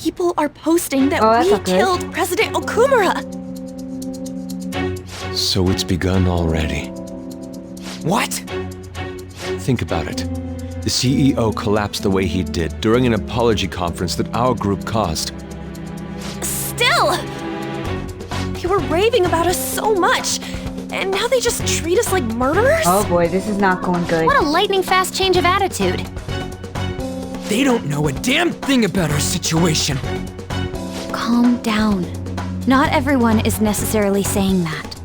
People are posting that that's we not good. killed President Okumura! So it's begun already. What? Think about it. The CEO collapsed the way he did during an apology conference that our group caused. Still! They were raving about us so much, and now they just treat us like murderers? Oh boy, this is not going good. What a lightning fast change of attitude. They don't know a damn thing about our situation. Calm down. Not everyone is necessarily saying that.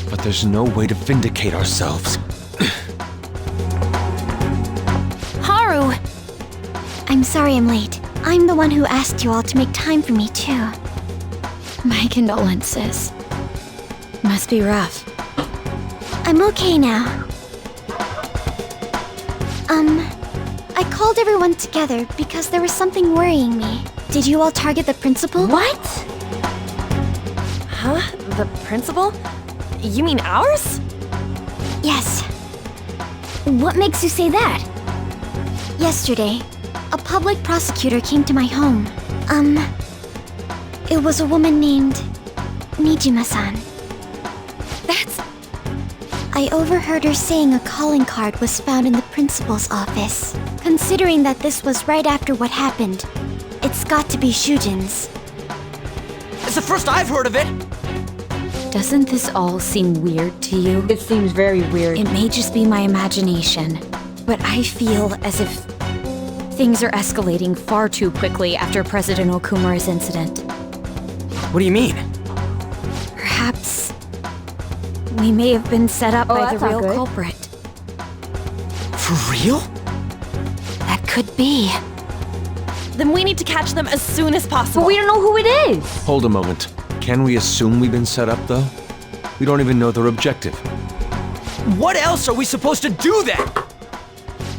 But there's no way to vindicate ourselves. Haru! I'm sorry I'm late. I'm the one who asked you all to make time for me, too. My condolences. Must be rough. I'm okay now. I called everyone together because there was something worrying me. Did you all target the principal? What? Huh? The principal? You mean ours? Yes. What makes you say that? Yesterday, a public prosecutor came to my home. It was a woman named Nijima-san. I overheard her saying a calling card was found in the principal's office. Considering that this was right after what happened, it's got to be Shujin's. It's the first I've heard of it! Doesn't this all seem weird to you? It seems very weird. It may just be my imagination, but I feel as if things are escalating far too quickly after President Okumura's incident. What do you mean? Perhaps we may have been set up by the that's not real good. culprit. For real? That could be. Then we need to catch them as soon as possible. But we don't know who it is. Hold a moment. Can we assume we've been set up, though? We don't even know their objective. What else are we supposed to do then?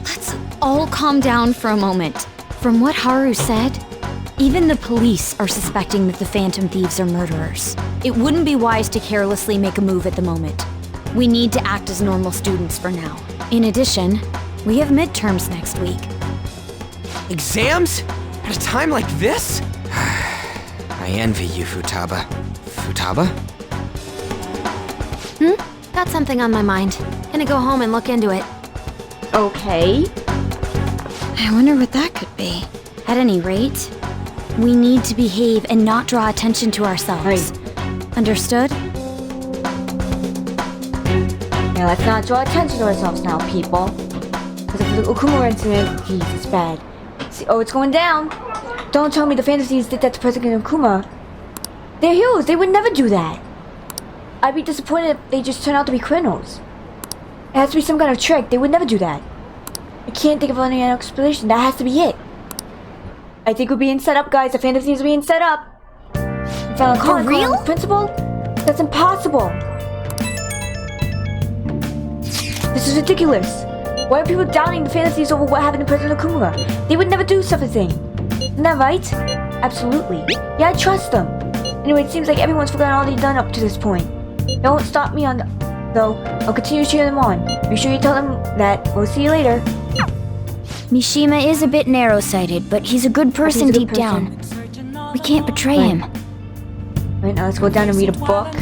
Let's all calm down for a moment. From what Haru said, even the police are suspecting that the Phantom Thieves are murderers. It wouldn't be wise to carelessly make a move at the moment. We need to act as normal students for now. In addition, we have midterms next week. Exams? At a time like this? I envy you, Futaba. Futaba? Got something on my mind. Gonna go home and look into it. Okay. I wonder what that could be. At any rate, we need to behave and not draw attention to ourselves. Right. Understood? Now let's not draw attention to ourselves now, people. Because of the Okumura incident, geez, it's bad. See, oh, it's going down. Don't tell me the Phantom Thieves did that to President Okumura. They're heroes. They would never do that. I'd be disappointed if they just turn out to be criminals. It has to be some kind of trick. They would never do that. I can't think of any other explanation. That has to be it. I think we're being set up, guys. The Phantom Thieves are being set up. We found a calling card on the principal? That's impossible. This is ridiculous. Why are people doubting the Phantom Thieves over what happened to President Okumura? They would never do such a thing. Isn't that right? Absolutely. Yeah, I trust them. Anyway, it seems like everyone's forgotten all they've done up to this point. Don't stop me though. I'll continue cheering them on. Make sure you tell them that. We'll see you later. Mishima is a bit narrow-sighted, but he's a good person He's a good deep down. We can't betray him. Right, now let's go down and read a book.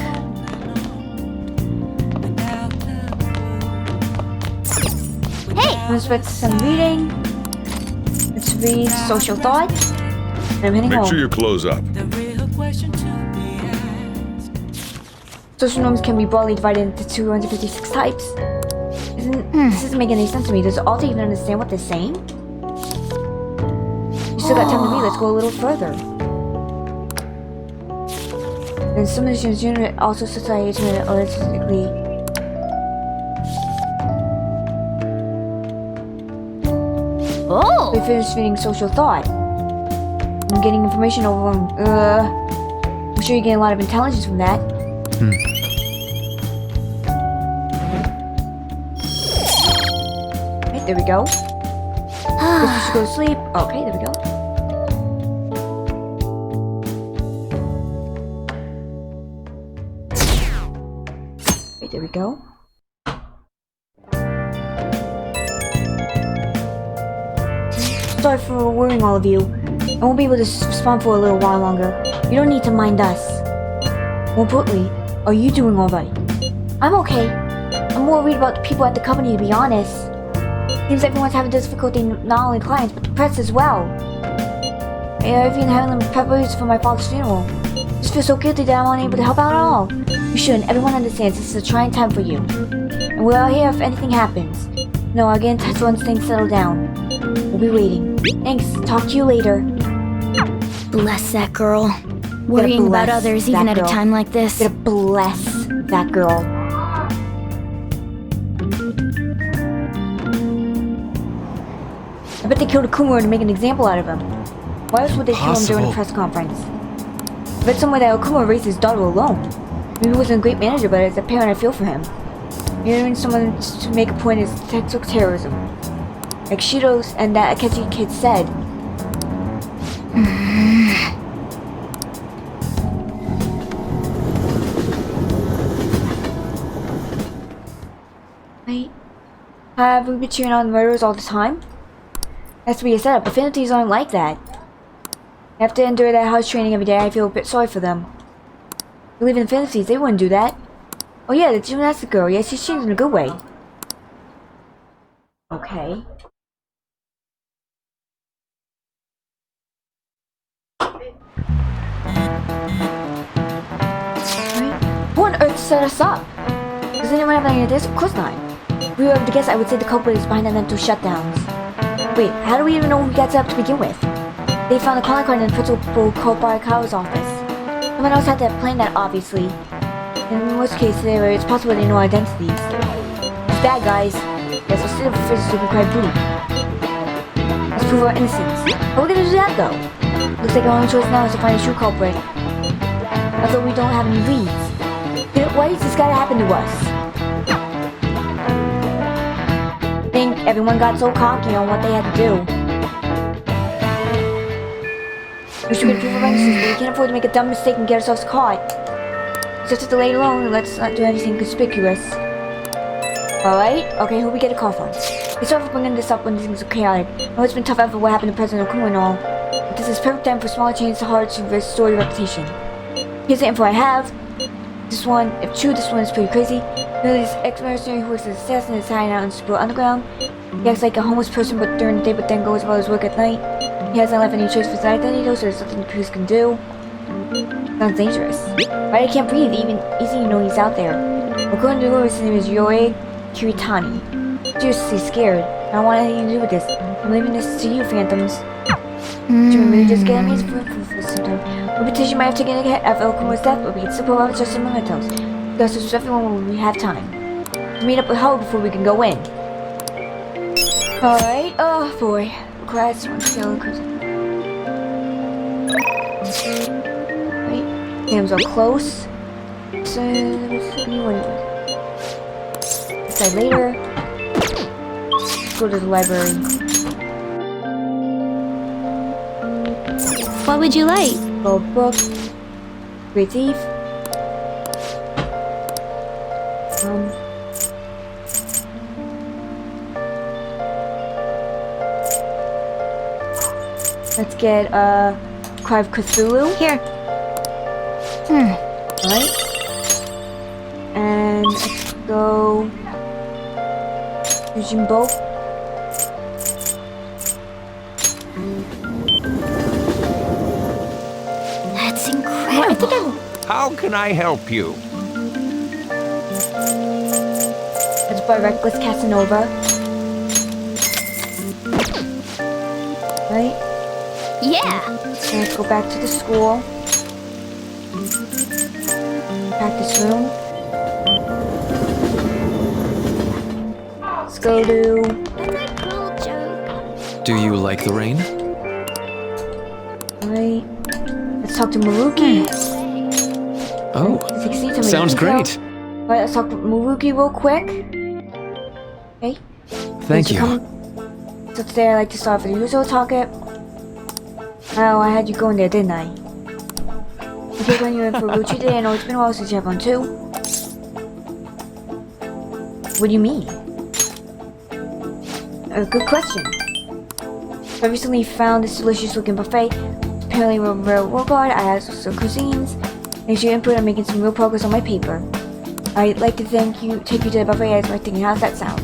Hey! Let's read some reading. Let's read Social Thought. And I'm heading Make home. sure your clothes up. Social norms can be broadly divided into 256 types. This doesn't make any sense to me. Does Alta even understand what they're saying? You still got time to read. Let's go a little further. And some of the unit also society to artistically. Oh! We finished reading social thought. I'm getting information over I'm sure you get a lot of intelligence from that. Right, there we go. Guess you should go to sleep. Okay, there we go. Right, there we go. Sorry for worrying all of you. I won't be able to respond for a little while longer. You don't need to mind us. More importantly, are you doing alright? I'm okay. I'm more worried about the people at the company, to be honest. Seems everyone's having difficulty not only clients, but the press as well. I've been handling preparations for my father's funeral. I just feel so guilty that I'm unable to help out at all. You shouldn't. Everyone understands this is a trying time for you. And we're out here if anything happens. No, I'll get in touch once things settle down. We'll be waiting. Thanks. Talk to you later. Bless that girl. Worrying about others even at a time like this. Gotta bless that girl. I bet they killed Okumura to make an example out of him. Why else would they kill him during a press conference? I bet somewhere that Okumura raised his daughter alone. Maybe he wasn't a great manager, but as a parent I feel for him. Hearing someone to make a point is textbook terrorism. Like Shido's and that Akechi kid said. Right? Have we been cheering on murderers all the time? That's to be a setup, but Phantom Thieves aren't like that. I have to endure that house training every day. I feel a bit sorry for them. They live in Phantom Thieves, they wouldn't do that. Oh yeah, the gymnastic girl. Yeah, she's changed in a good way. Okay. Who on earth set us up? Does anyone have any ideas? Of course not. If we were to guess, I would say the culprit is behind the mental shutdowns. Wait, how do we even know who gets up to begin with? They found a calling card in the principal Kobarikawa's office. Someone else had to have planned that, obviously. In most cases, it's possible they know identities. It's bad, guys. Yes, our state of affairs is looking quite brutal. Let's prove our innocence. How are we gonna do that, though? Looks like our only choice now is to find a true culprit. Although we don't have any leads. Why is this gotta happen to us? I think everyone got so cocky on what they had to do. We should prove our innocence, but we can't afford to make a dumb mistake and get ourselves caught. Just to delay it alone, and let's not do anything conspicuous. Alright? Okay, who we get a call from? It's sorry for bringing this up when things are chaotic. I know it's been tough after what happened to President Okumura and all. But this is perfect time for smaller changes to hard to restore your reputation. Here's the info I have. This one, if true, this one is pretty crazy. This ex-mercenary who works as an assassin is hiding out in the Super Underground. He acts like a homeless person but during the day, but then goes about his work at night. He hasn't left any trace of his identity though, so there's nothing the police can do. Sounds dangerous. Right? I can't breathe, even easy you know he's out there. According to Louis, his name is Yori Kiritani. Seriously scared. I don't want anything to do with this. I'm leaving this to you, Phantoms. Do we really just get amazed for some time? Reputation might have taken a hit after Okumura's death, but we can still provide just some mementos. That's just everyone when we have time. To meet up with Ho before we can go in. Alright, oh boy. Class one kill Right. Games are close. So let's see what it is. Decide later. Let's go to the library. What would you like? Gold book. Great thief. Let's get Cry of Cthulhu. Here. Right. And let's go Jimbo. That's incredible. How can I help you? Let's by reckless Casanova. Right? Yeah. And let's go back to the school. Practice room. Let's go to... Do you like the rain? Right. Let's talk to Maruki. Oh, sounds great. Alright, let's talk to Maruki real quick. Okay. Thank you. So today I like to start with the usual talking. Oh, I had you going there, didn't I? Okay, when you're in for Ruchi today, I know it's been a while since you have one too. What do you mean? Good question. I recently found this delicious looking buffet. Apparently we're real guard. I have some cuisines. Thanks to your input, I'm making some real progress on my paper. I'd like to take you to the buffet as my thinking. How's that sound?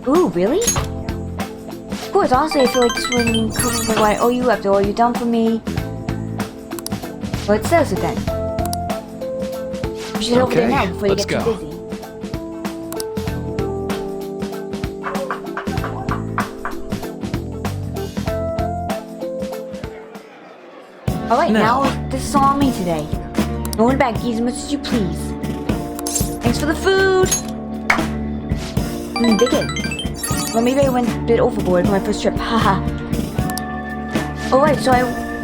Ooh, really? Of course, honestly, I feel like this wouldn't cover what I owe you after all you've done for me. Well, it says it then. You should head over there now before you get too busy. Alright, now this is all on me today. No one back, eat as much as you please. Thanks for the food! Dig in. Well, maybe I went a bit overboard for my first trip, haha. Alright, so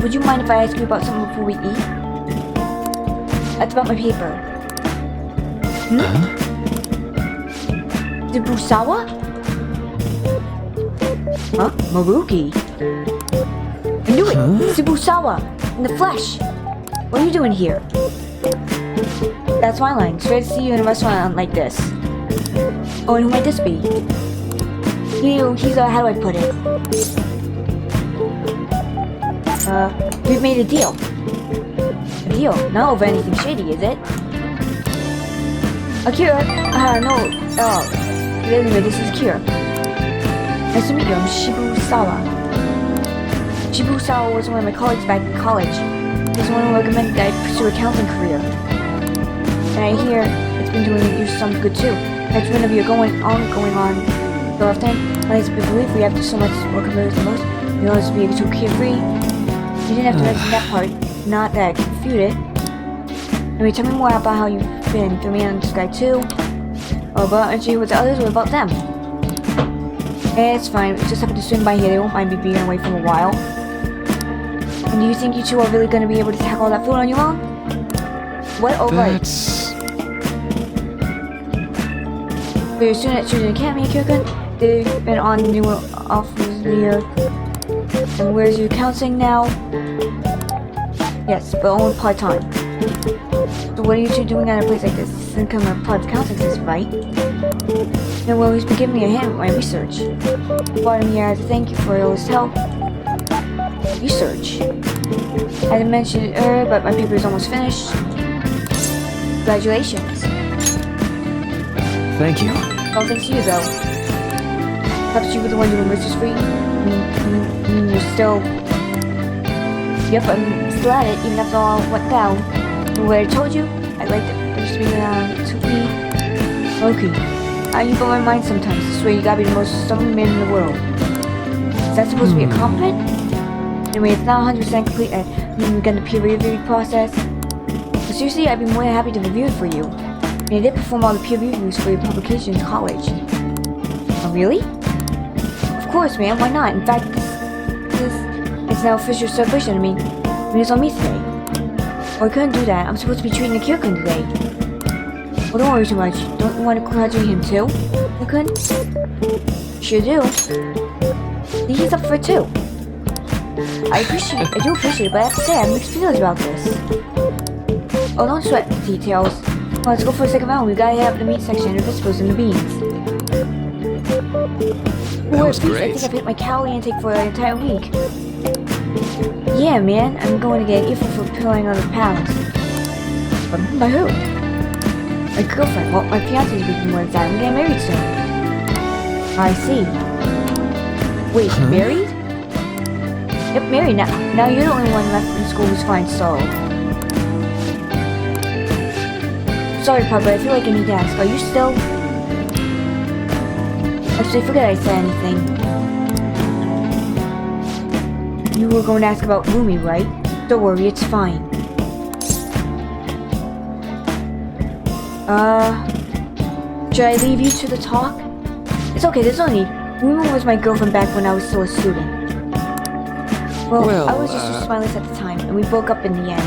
would you mind if I ask you about something before we eat? That's about my paper. Shibusawa? Huh? Maruki? I knew it! Shibusawa! In the flesh! What are you doing here? That's my line. It's rare to see you in a restaurant like this. Oh, and who might this be? He's how do I put it? We've made a deal. A deal? Not over anything shady, is it? Akira? No. Oh. Anyway, this is Akira. Nice to meet you. I'm Shibusawa. Shibusawa was one of my colleagues back in college. He's the one who recommended that I pursue a accounting career. And I hear it's been doing you some good too. That's whenever you're going on the left hand. I like to believe we have to so much more committed than most. You know, to be able to carefree. You didn't have to mention that part. Not that I can refute it. Anyway, tell me more about how you've been. Fill me on this guy too. Oh, but aren't you with the others? What about them? It's fine. We just happened to swing by here. They won't mind me being away for a while. And do you think you two are really going to be able to tackle all that food on your own? What? Oh, right. But you're a student at Student Academy, Kirkun? They've been on new offers near. And where's your counseling now? Yes, but only part-time. So what are you two doing at a place like this? This isn't kind of part of the counseling system, right? No, well, he's been giving me a hand with my research. Brought him here as a thank you for all his help. Research? I didn't mention it earlier, but my paper is almost finished. Congratulations. Thank you. Well, thanks to you, though. Perhaps you were the one doing research for you? I mean, you're still... Yep, I'm still at it, even after all went down. And what I told you, I'd like to finish being to be... Okay. You blow my mind sometimes. I swear you gotta be the most stubborn man in the world. Is that supposed to be a compliment? Anyway, it's not 100% complete. We're gonna peer review process. But seriously, I'd be more than happy to review it for you. I did perform all the peer reviews for your publication in college. Oh, really? Of course, man. Why not? In fact, it's now official celebration. I mean, it's on me today. Oh, I couldn't do that. I'm supposed to be treating the Kirkun today. Well, don't worry too much. Don't you want to congratulate him too, Kirkun? Sure do. See, he's up for it too. I do appreciate it, but I have to say I have mixed feelings about this. Oh, don't sweat the details. Well, let's go for a second round. We gotta have the meat section, the vegetables, and the beans. That was great. I think I've hit my calorie intake for an entire week. Yeah, man. I'm going to get earful for pulling on the pounds. But by who? My girlfriend. Well, my fiance's week more than that. I'm getting married soon. I see. Wait, married? Yep, married. Now you're the only one left in school who's fine, so... sorry, Papa, but I feel like I need to ask. Are you still... Actually, I forget I said anything. You were going to ask about Rumi, right? Don't worry, it's fine. Should I leave you to the talk? It's okay, there's no need. Rumi was my girlfriend back when I was still a student. Well, I was just a smileless at the time, and we broke up in the end.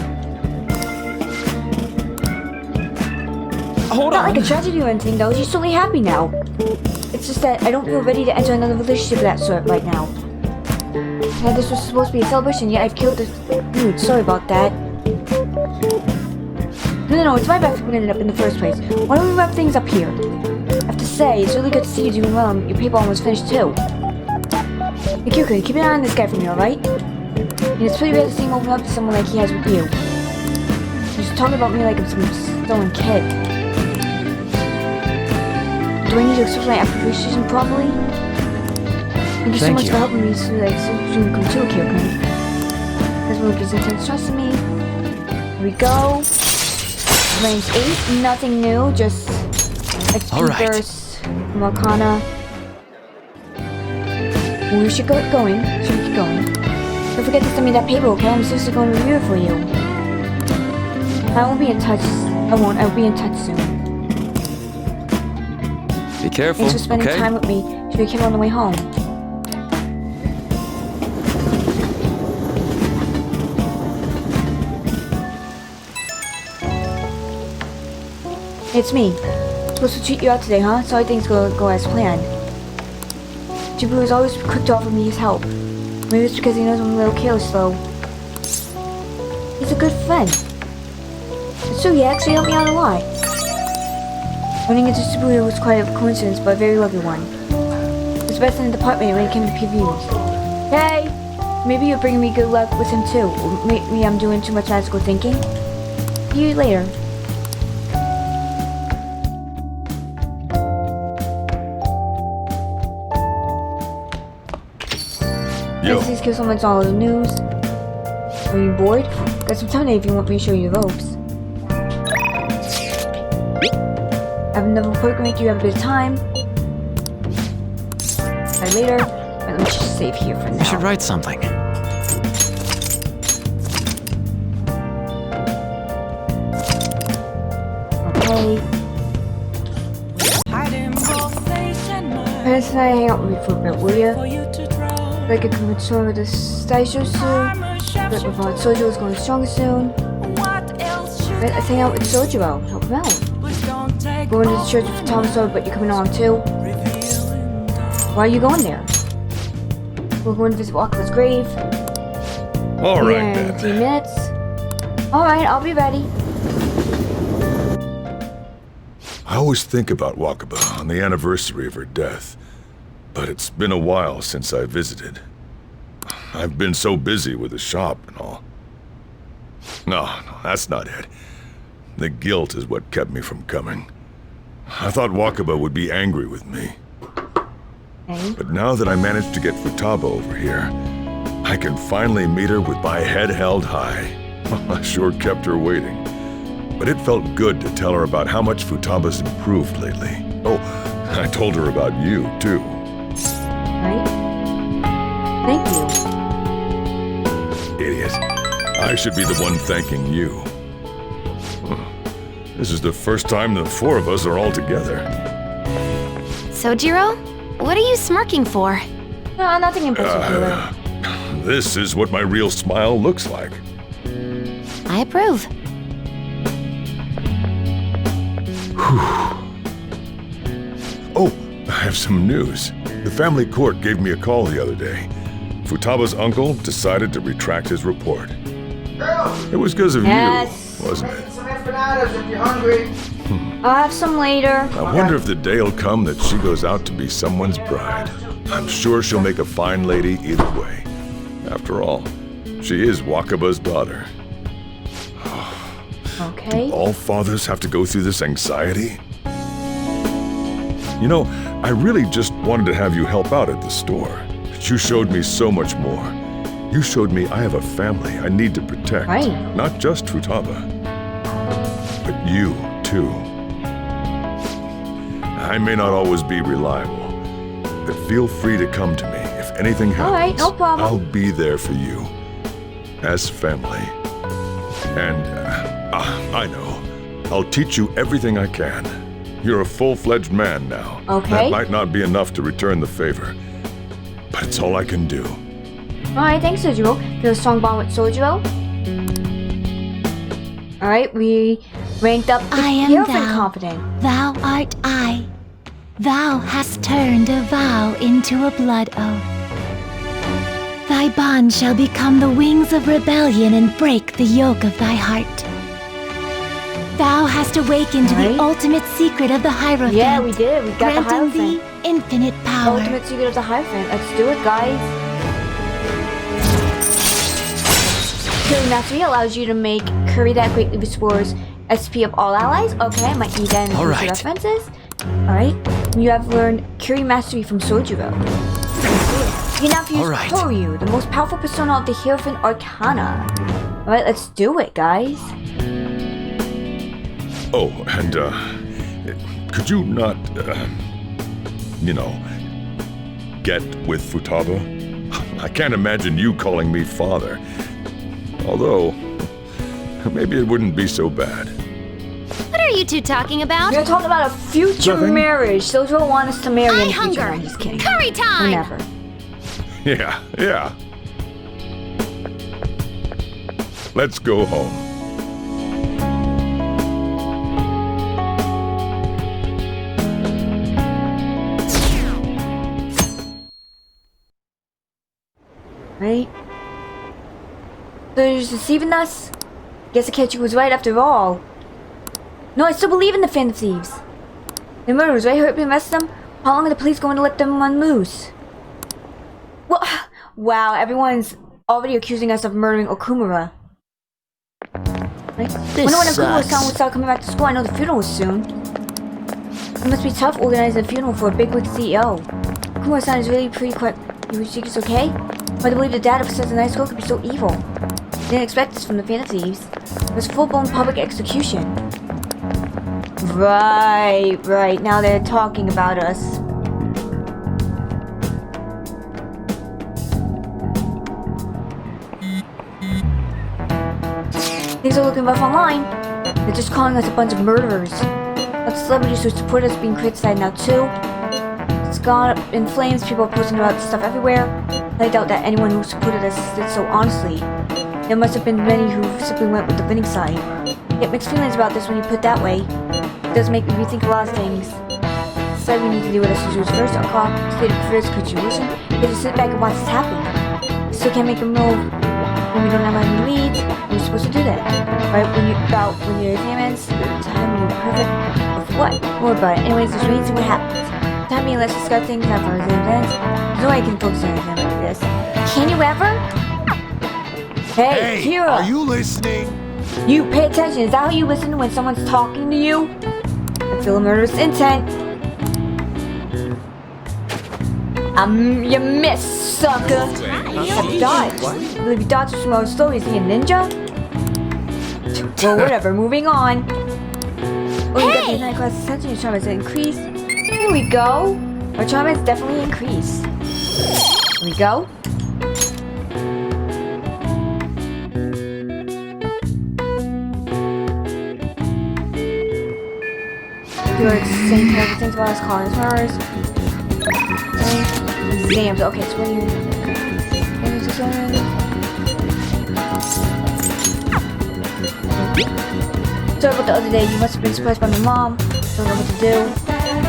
Hold Not on. like a tragedy or anything, though. She's totally happy now. It's just that I don't feel ready to enter another relationship of that sort right now. Yeah, this was supposed to be a celebration, yet I've killed the mood. Sorry about that. No, it's my bad for bringing it up in the first place. Why don't we wrap things up here? I have to say, it's really good to see you doing well, and your paper almost finished too. Hey, Kyoko, keep an eye on this guy for me, alright? And it's pretty rare to see him open up to someone like he has with you. He's talking about me like I'm some stolen kid. Do I need to express my appreciation properly? Thank you so much for helping me so like so you can come to a Kyoko. That's what gives intense trust in me. Here we go. Range 8, nothing new, just XP burst from Arcana. We should get going. Don't forget to send me that paper, okay? I'm seriously going to review it for you. I won't be in touch. I'll be in touch soon. Be careful, Thanks for spending time with me. Should we keep on the way home? It's me. Supposed to treat you out today, huh? Sorry things go as planned. Jibu is always quick to offer me his help. Maybe it's because he knows I'm a little careless, though. He's a good friend. It's true, he actually helped me out a lot. Running into Shibuya was quite a coincidence, but a very lovely one. He was best in the department when it came to PVs. Hey! Maybe you're bringing me good luck with him too. Or maybe I'm doing too much magical thinking. See you later. Please give someone all the news. Are you bored? Got some time if you want me to show you the ropes. I have another report to make you have a bit of time. Try later. Alright, let me just save here for now. I should write something. Okay. Parents and I hang out with me for a bit, will you? Like a convention with the Staisho soon. But Levant Sojo is going stronger soon. Right, let's hang out with Sojiro. Help him out. Going to the church with Thomas, but you're coming along too. Why are you going there? We're going to visit Wakaba's grave. Alright in then. 3 minutes. Alright, I'll be ready. I always think about Wakaba on the anniversary of her death, but it's been a while since I visited. I've been so busy with the shop and all. No, that's not it. The guilt is what kept me from coming. I thought Wakaba would be angry with me. But now that I managed to get Futaba over here, I can finally meet her with my head held high. I sure kept her waiting. But it felt good to tell her about how much Futaba's improved lately. Oh, I told her about you, too. Right? Thank you. Idiot. I should be the one thanking you. This is the first time the four of us are all together. Sojiro, what are you smirking for? No, nothing in particular. This is what my real smile looks like. I approve. Oh, I have some news. The family court gave me a call the other day. Futaba's uncle decided to retract his report. It was because of you, wasn't it? Some empanadas if you're hungry. I'll have some later. I wonder if the day will come that she goes out to be someone's bride. I'm sure she'll make a fine lady either way. After all, she is Wakaba's daughter. Okay. Do all fathers have to go through this anxiety? You know, I really just wanted to have you help out at the store. But you showed me so much more. You showed me I have a family I need to protect. Right. Not just Futaba, but you, too. too. I may not always be reliable, but feel free to come to me if anything happens. Alright, no problem. I'll be there for you. As family. And, I know. I'll teach you everything I can. You're a full-fledged man now. Okay. That might not be enough to return the favor, but it's all I can do. Alright, thanks, Sojiro. Feel a strong bond with Sojiro. Alright, we ranked up the I am Hierophant thou. confidant. Thou art I. Thou hast turned a vow into a blood oath. Thy bond shall become the wings of rebellion and break the yoke of thy heart. Thou hast awakened the ultimate secret of the Hierophant. Yeah, we did. We got the granting thee Hierophant. infinite power. Ultimate secret of the Hierophant. Let's do it, guys. Curry Mastery allows you to make curry that greatly restores SP of all allies. Okay, I might need that in future references. Alright, you have learned Curry Mastery from Sojiro. You can now fuse Koryu, the most powerful persona of the Hierophant Arcana. Alright, let's do it, guys. Oh, and, could you not, get with Futaba? I can't imagine you calling me father. Although, maybe it wouldn't be so bad. What are you two talking about? We're talking about a future marriage. Sojiro wants us to marry in the future. I'm just kidding. Curry time! Never. Yeah. Let's go home. Right? So you're just deceiving us? Guess Akechi was right after all. No, I still believe in the Phantom Thieves. The murderers, right? Hurt me, messed them? How long are the police going to let them run loose? Well, wow, everyone's already accusing us of murdering Okumura. Right? Wonder when Okumura-san will start coming back to school. I know the funeral is soon. It must be tough organizing a funeral for a bigwig CEO. Okumura-san is really pretty quick. You think it's okay? Hard to believe the dad of such a nice girl could be so evil. Didn't expect this from the Phantom Thieves. It was full-blown public execution. Right. Now they're talking about us. Things are looking rough online. They're just calling us a bunch of murderers. Lots of celebrities who support us being criticized now too. It's gone up in flames. People are posting about this stuff everywhere. I doubt that anyone who supported us did so honestly. There must have been many who simply went with the winning side. Get mixed feelings about this when you put it that way. It does make me rethink a lot of things. Said we need to do what us to do first. I'll call state of affairs situation. We have to sit back and watch this happen. We still can't make a move when we don't have any leads. We're supposed to do that, right? When you're examines, the time when you're perfect. Of what? More about it. Anyways, just wait and see what happens. Time being, let's discuss things after our exams. There's no way I can focus on an exam like this. Can you ever? Hey, Kira! Are you listening? You pay attention. Is that how you listen when someone's talking to you? I feel a murderous intent. You miss, sucker. You dodged. I believe you dodged from our story. Is he a ninja? Well, whatever. Moving on. Oh, you got the 9 class attention. Your charm has increased. Here we go. Our charm has definitely increased. Here we go. You're saying terrible things about us, calling us murderers. Exams. Okay, so when you... Sorry about the other day. You must have been surprised by my mom. Don't know what to do.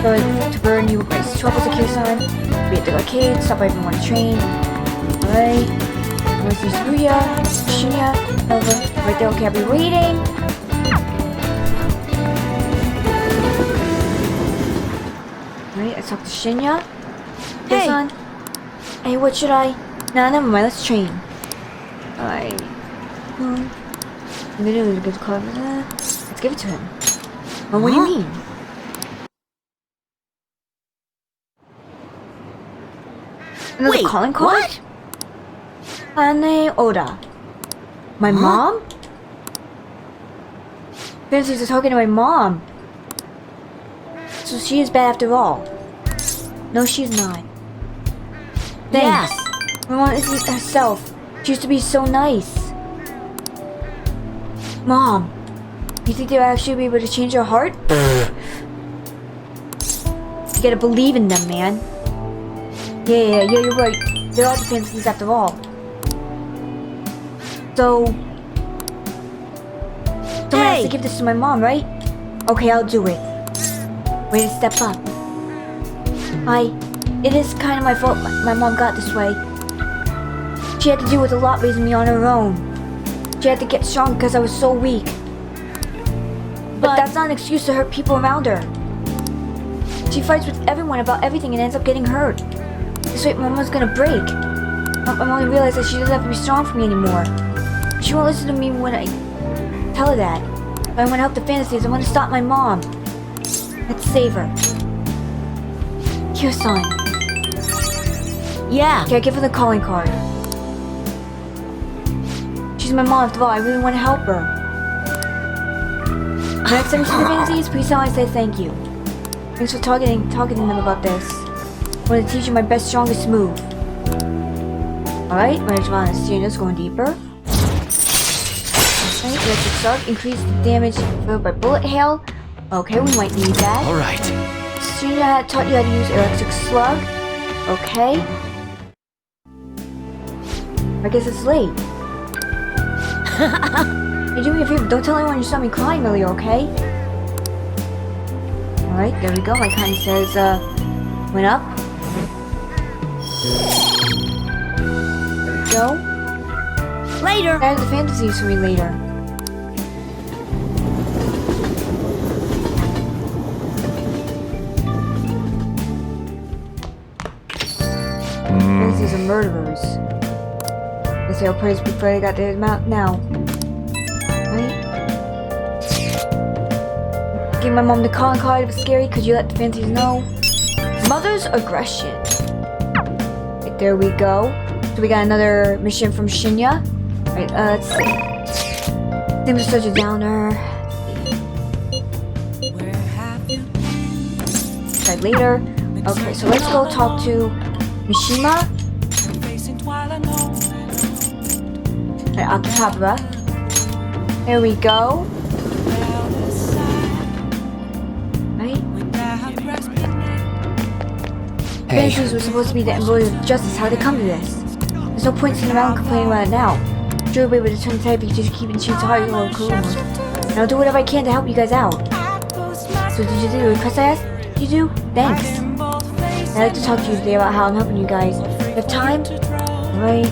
Sorry to burn you with my troubles, Akira-san. Be at the arcade. Stop by if you want to train. Alright. Where's the Shibuya? Shinya. Over. Right there. Okay, I'll be waiting. Alright, let's talk to Shinya. Hey, son. Hey, what should I? Nah, never mind. Let's train. Alright. Literally a good card. Let's give it to him. Well, what do you mean? Another calling card? What? Ane Oda. My mom? Fancies are talking to my mom. So she is bad after all. No, she's not. Thanks. My mom isn't herself. She used to be so nice. Mom, you think they'll actually be able to change her heart? You gotta believe in them, man. Yeah, you're right. They're all the fantasies after all. So... someone has to give this to my mom, right? Okay, I'll do it. Way to step up. It is kind of my fault my mom got this way. She had to deal with a lot raising me on her own. She had to get strong because I was so weak. But that's not an excuse to hurt people around her. She fights with everyone about everything and ends up getting hurt. This way my mom's gonna break. My mom realized that she doesn't have to be strong for me anymore. She won't listen to me when I tell her that. But I want to help the fantasies. I want to stop my mom. Let's save her. Here, son. Yeah. Okay, I give her the calling card. She's my mom after all. I really want to help her. Next time you see the fantasies, please tell me I say thank you. Thanks for talking to them about this. I want to teach you my best, strongest move. Alright, Marijuana Steer's going deeper. Alright, electric slug. Increase the damage by bullet hail. Okay, we might need that. Alright. Steer had taught you how to use electric slug. Okay. I guess it's late. Hey, do me a favor, don't tell anyone you saw me crying earlier, okay? Alright, there we go. My kind says, went up. There we go. Later! Add the fantasies for me later. Fantasies are murderers. Guess I'll praise before they got their mouth now. Right? Give my mom the calling card. It was scary. Could you let the fantasies know? Mother's aggression. Right, there we go. So we got another mission from Shinya. Right, let's see. Seems such a downer. Try later. Okay, so let's go talk to Mishima. Right, Akihabara. There we go. Right? Hey. Fantasies were supposed to be the embodiment of justice. How'd they come to this? There's no point sitting around complaining about it now. Sure, we'll be able to turn the tide if you just keep in tune to heart or Okumura. And I'll do whatever I can to help you guys out. So did you do the request I asked you do? Thanks. I'd like to talk to you today about how I'm helping you guys. You have time? Alright.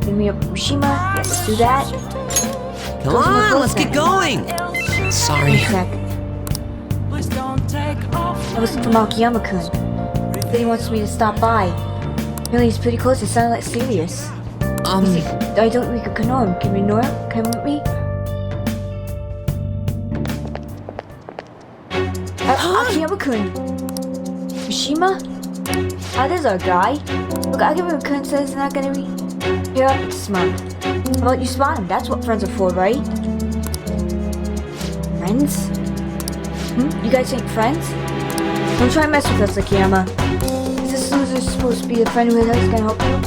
Give me up Mishima. Yes, let's do that. Come on, let's get going! Sorry. One sec. I was from Akiyama-kun. He said he wants me to stop by. Really, he's pretty close. It sounded like serious. I don't think we could ignore him. Can we ignore him? Come with me? Akiyama-kun. Mishima? There's our guy. Look, Akiyama-kun says he's not gonna be here up this month. How about you spot him? That's what friends are for, right? Friends? You guys ain't friends? Don't try and mess with us, Akiyama. Is this loser supposed to be the friend who is gonna help you?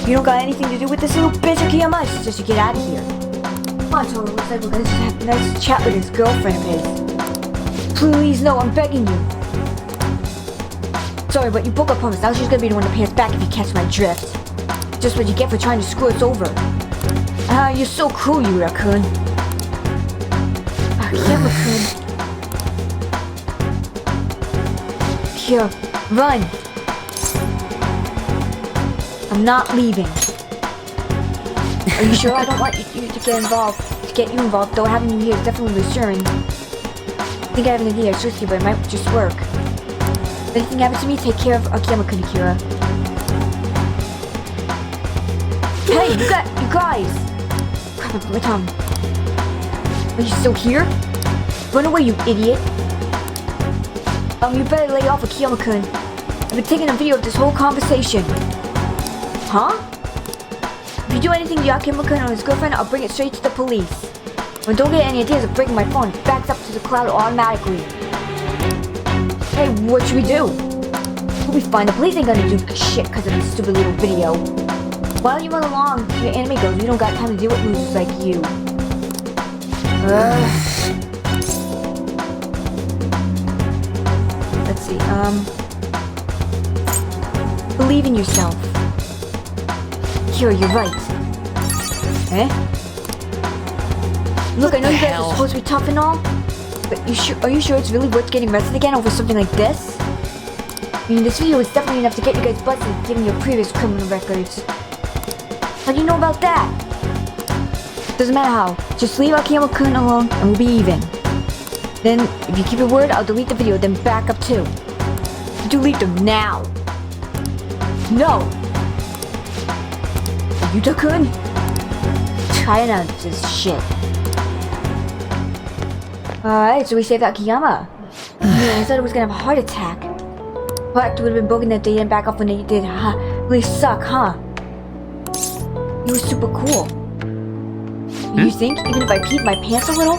You don't got anything to do with this little bitch, Akiyama. I suggest you get out of here. Come on, Toro. Looks like we're gonna have a nice chat with his girlfriend of his. Please, no, I'm begging you. Sorry, but you broke our promise. Now she's gonna be the one to pay us back if you catch my drift. Just what you get for trying to screw us over. You're so cool, Yura-kun. Akiyama-kun. Here, run. I'm not leaving. Are you sure? I don't want you to get involved. To get you involved, though having you here is definitely reassuring. I think I have an idea. It's risky, but it might just work. If anything happens to me, take care of Akiyama-kun, Akira. Hey, you guys! Crap, I bit my tongue. Are you still here? Run away, you idiot! You better lay off Akiyama-kun. I've been taking a video of this whole conversation. Huh? If you do anything to Akiyama-kun or his girlfriend, I'll bring it straight to the police. But don't get any ideas of breaking my phone. It backs up to the cloud automatically. Hey, what should we do? We'll be fine. The police ain't gonna do shit because of this stupid little video. While you run along to your anime goes, we don't got time to deal with losers like you. Let's see, believe in yourself. Kira, you're right. Eh? Look, I know you guys are supposed to be tough and all, but are you sure it's really worth getting arrested again over something like this? I mean, this video is definitely enough to get you guys busted given your previous criminal records. How do you know about that? Doesn't matter how. Just leave Akiyama-kun alone and we'll be even. Then, if you keep your word, I'll delete the video, then back up too. Delete them now. No! Yuta-kun? Try not this shit. Alright, so we saved Akiyama. Man, I thought it was gonna have a heart attack. Heart would have been broken if they didn't back up when they did. Really suck, huh? You were super cool. You think, even if I peed my pants a little?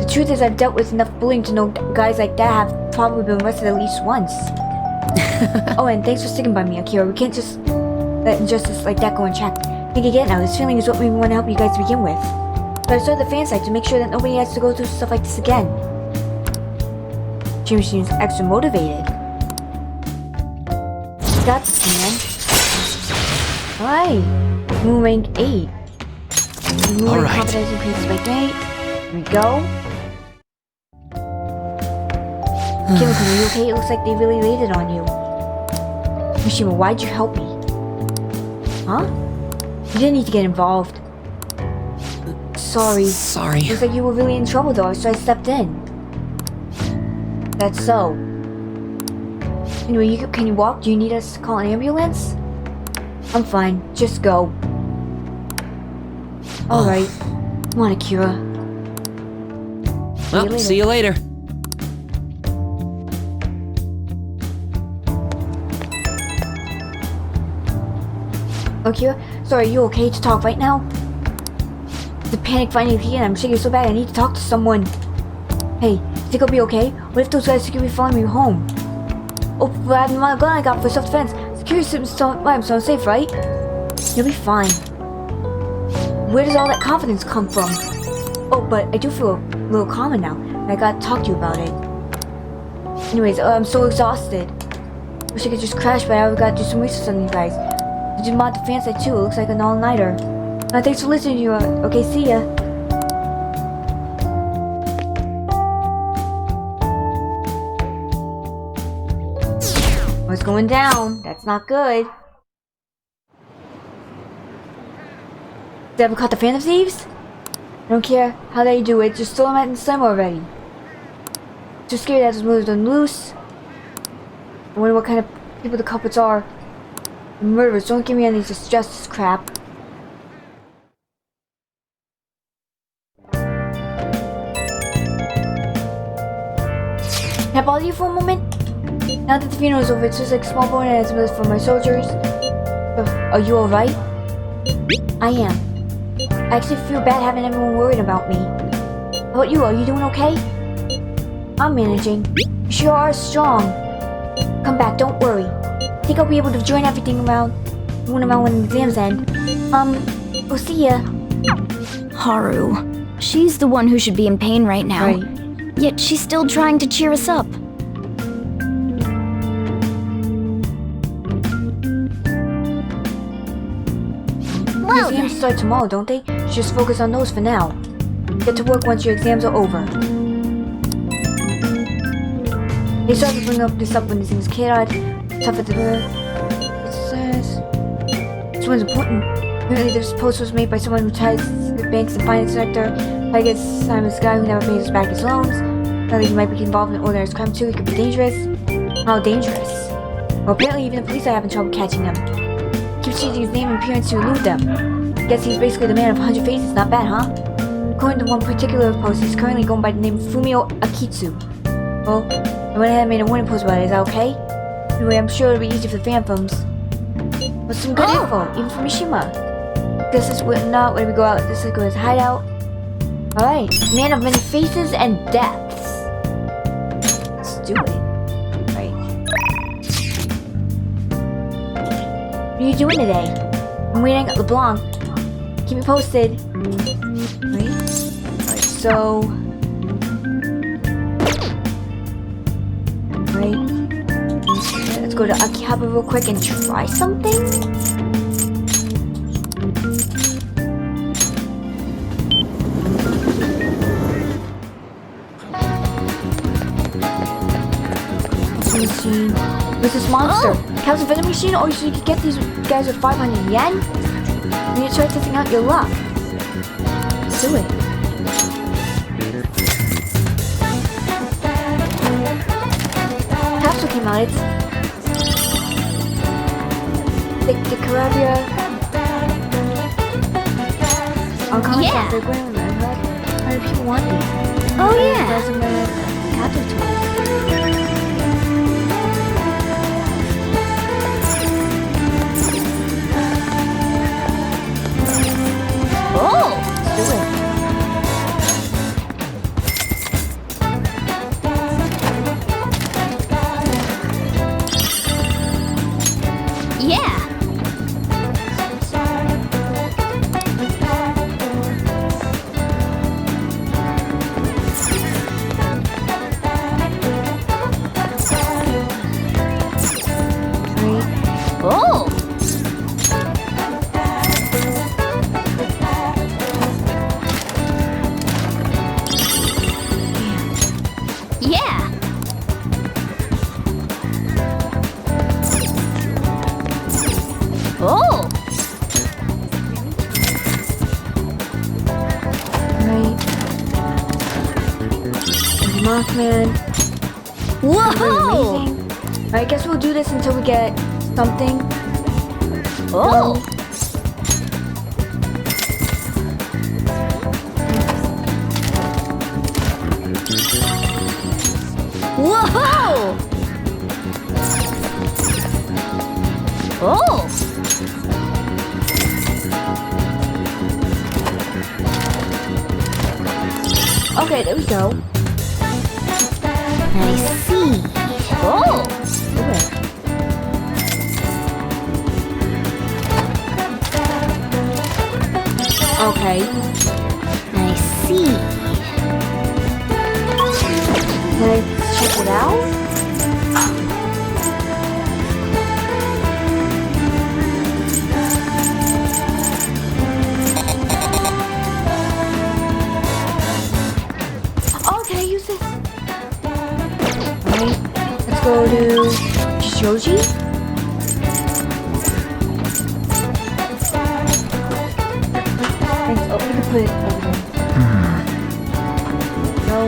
The truth is I've dealt with enough bullying to know guys like that have probably been arrested at least once. Oh, and thanks for sticking by me, Akira. We can't just let injustice like that go unchecked. Think again now, this feeling is what we want to help you guys to begin with. So I started the fan site to make sure that nobody has to go through stuff like this again. Jimmy seems extra motivated. Got this, man. Alright. Moon rank 8. Moon rank confidence increases by 8. Here we go. Kimiko, are you okay? It looks like they really laid it on you. Mishima, why'd you help me? Huh? You didn't need to get involved. Sorry. Sorry. Looks like you were really in trouble though, so I stepped in. That's so. Anyway, can you walk? Do you need us to call an ambulance? I'm fine. Just go. Alright. Come on, Akira. Well, see you later. Akira, sorry, are you okay to talk right now? The panic finally hit and I'm shaking so bad I need to talk to someone. Hey, think I'll be okay? What if those guys could be following me home? Oh, but I have my gun I got for self-defense. Security system's so safe, right? You'll be fine. Where does all that confidence come from? Oh, but I do feel a little calmer now. I gotta talk to you about it. Anyways, I'm so exhausted. Wish I could just crash, but I gotta do some research on you guys. Did you mod the fan site too? It looks like an all-nighter. Thanks for listening to you. Okay, see ya. What's going down? That's not good. Did I ever caught the Phantom Thieves? I don't care how they do it, just throw them out in the slime already. Too scared to have those moves done loose. I wonder what kind of people the culprits are. The murderers, don't give me any justice crap. Can I bother you for a moment? Now that the funeral is over, it's just like a small bonus for my soldiers. Are you alright? I am. I actually feel bad having everyone worried about me. How about you? Are you doing okay? I'm managing. You sure are strong. Come back, don't worry. I think I'll be able to join everything around when the exams end. We'll see ya. Haru. She's the one who should be in pain right now. Right. Yet she's still trying to cheer us up. Well, the exams start tomorrow, don't they? Just focus on those for now. Get to work once your exams are over. They started to bring this up when these things cared. Tough at the it says this one's important. Apparently this post was made by someone who ties the banks and finance sector. I guess Simon's guy who never pays us back his loans. Now that he might be involved in organized crime too, he could be dangerous. How dangerous? Well, apparently even the police are having trouble catching him. Keeps changing his name and appearance to elude them. Guess he's basically the man of 100 faces, not bad, huh? According to one particular post, he's currently going by the name Fumio Akitsu. Well, I went ahead and made a warning post about it, is that okay? Anyway, I'm sure it'll be easy for the phantoms. But some good info, even from Mishima. Guess this would not when we go out. This is his hideout. Alright, man of many faces and depths. do it. Right. What are you doing today? I'm waiting at LeBlanc. Keep me posted. Right? Alright, so... Right. Let's go to Akihabara real quick and try something. Machine. What's this monster? Captain vending machine? Or so you could get these guys with 500 yen? You need to try testing out your luck. Let's do it. Capsule came out. It's the Carabia. Uncommon sound. How do people want these? Oh yeah. Captive toys. Oh! Let's do it. Yeah. Oh! Yeah. Oh. Right. Mothman. Whoa! Amazing. Alright, I guess we'll do this until we get something. Oh. Whoa! Oh! Okay, there we go. I see. Oh! Okay. I see. Let's check it out. Oh, can I use this? Alright, let's go to Shoji. Oh, we can put it over there. No.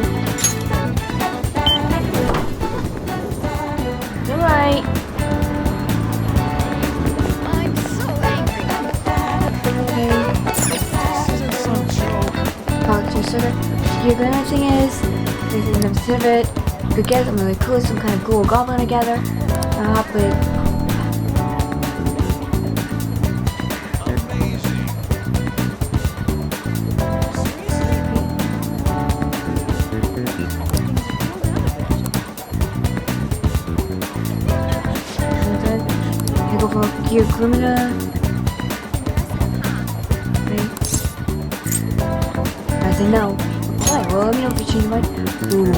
Alright. I'm so angry. Okay. Talk to your server. Your good thing is, there's an exhibit. You could get something really cool, some kind of cool goblin together. But go for Hierophant. I say no. Alright, well let me know if you change your mind. Ooh.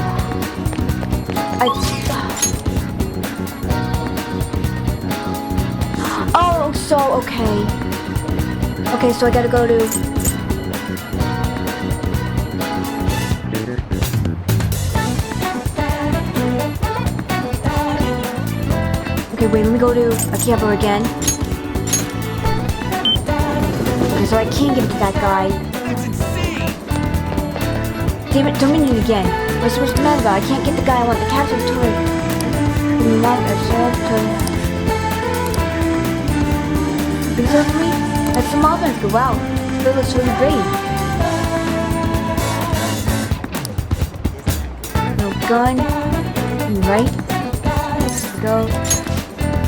Oh, so okay. Okay, so I gotta go to okay, wait, let me go to Akihabara again. Okay, so I can't get to that guy. That's insane! Damn it, don't mean it again. What am I supposed to mad about? I can't get the guy I want, the captain toy. Give me that, Is that for me? That's the mob after. Wow, that looks really great. No gun. Right? Let's go.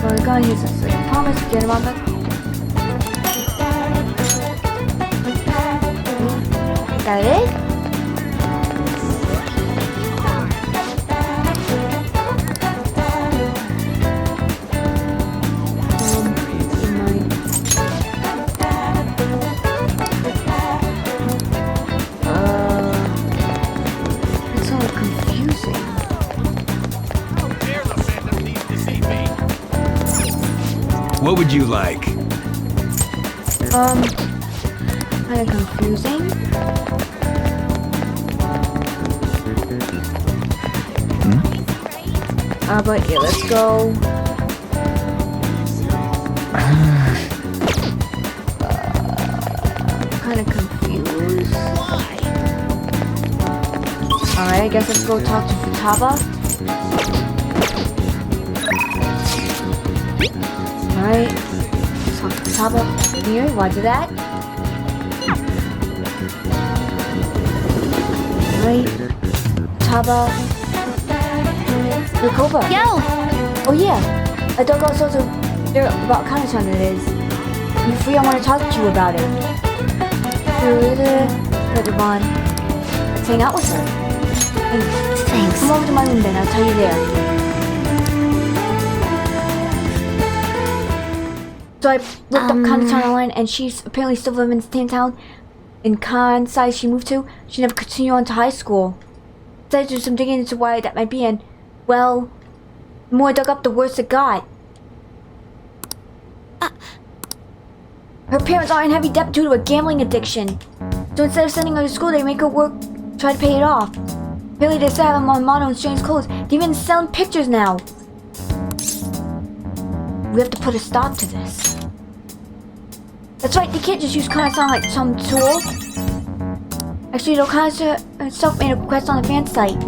So the gun, here's this, like, I promise, get him on the... Got it? What would you like? Kinda confusing. But yeah, let's go. Kinda confused. Alright, I guess let's go talk to Futaba. Alright. Let's talk to Futaba. Here, why do that? Alright. Futaba. Recoba. Yo! Oh yeah. I thought also there about Kana-chan it is. You're free, I want to talk to you about it. Pokemon. Let's hang out with her. Thanks. Come over to my room then, I'll tell you there. So I looked up Kana-chan online and she's apparently still living in the same town in Kansai she moved to. She never continued on to high school. Decided to do some digging into why that might be, and well, the more I dug up, the worse it got. Her parents are in heavy debt due to a gambling addiction. So instead of sending her to school, they make her work, try to pay it off. Apparently they still have them on motto and strange clothes. They even selling pictures now. We have to put a stop to this. That's right, they can't just use Kana-san like some tool. Actually, though, Kana herself made a request on the fan site.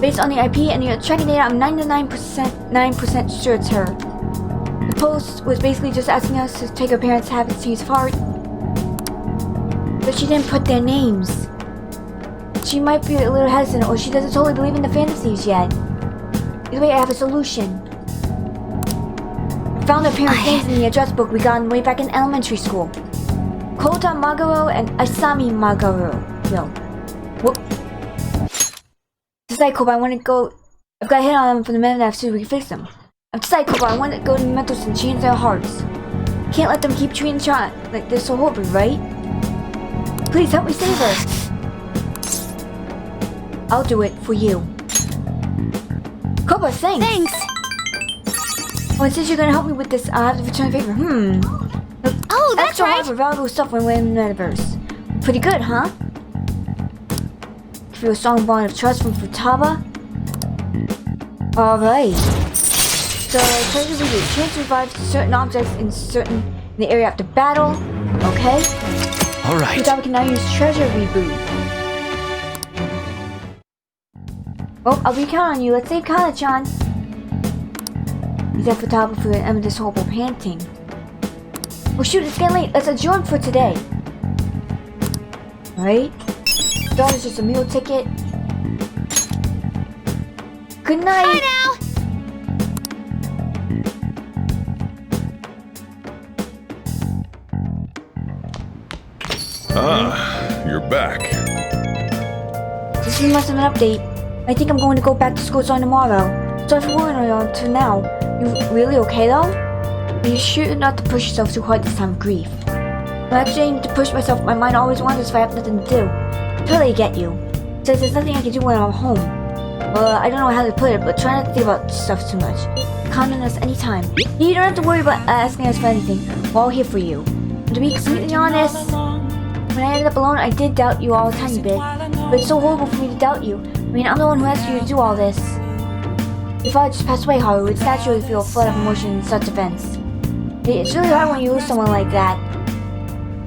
Based on the IP and the tracking data, I'm 99% sure it's her. The post was basically just asking us to take her parents' habits change of heart. But she didn't put their names. She might be a little hesitant, or she doesn't totally believe in the Phantom Thieves yet. Either way, I have a solution. I found her parents' names in the address book we got way back in elementary school. Kota Magaro and Asami Magaro. Yo. Whoop. Psycho, but I want to go. I've got a hit on them from the men that so we can fix them. I'm psycho, but I want to go to the mentals and change their hearts. Can't let them keep treating Chan like they're so horrible, right? Please help me save her. I'll do it for you. Koba, thanks. Oh, and since you're gonna help me with this, I'll have to return a favor. Oh, that's extra right. hard for valuable stuff when we're in the metaverse. Pretty good, huh? Feel a strong bond of trust from Futaba. Alright. So, treasure reboot. Chance to revive certain objects in the area after battle. Okay. Alright. Futaba can now use treasure reboot. Oh, I'll be counting on you. Let's save Kana-chan. Use that Futaba for the end of this horrible painting. Oh shoot, it's getting late. Let's adjourn for today. Alright. That is just a meal ticket. Good night. Bye now. Ah, you're back. This is much of an update. I think I'm going to go back to school starting tomorrow. Sorry for worrying you until now. You really okay though? Be sure not to push yourself too hard this time of grief. I'm actually aiming to push myself. My mind always wanders if I have nothing to do. Totally get you. Says there's nothing I can do when I'm home. Well, I don't know how to put it, but try not to think about stuff too much. Count on us anytime. You don't have to worry about asking us for anything. We're all here for you. And to be completely honest, when I ended up alone, I did doubt you all a tiny bit. But it's so horrible for me to doubt you. I mean, I'm the one who asked you to do all this. Your father just passed away, Haru. It's natural to feel a flood of emotion in such events. It's really hard when you lose someone like that.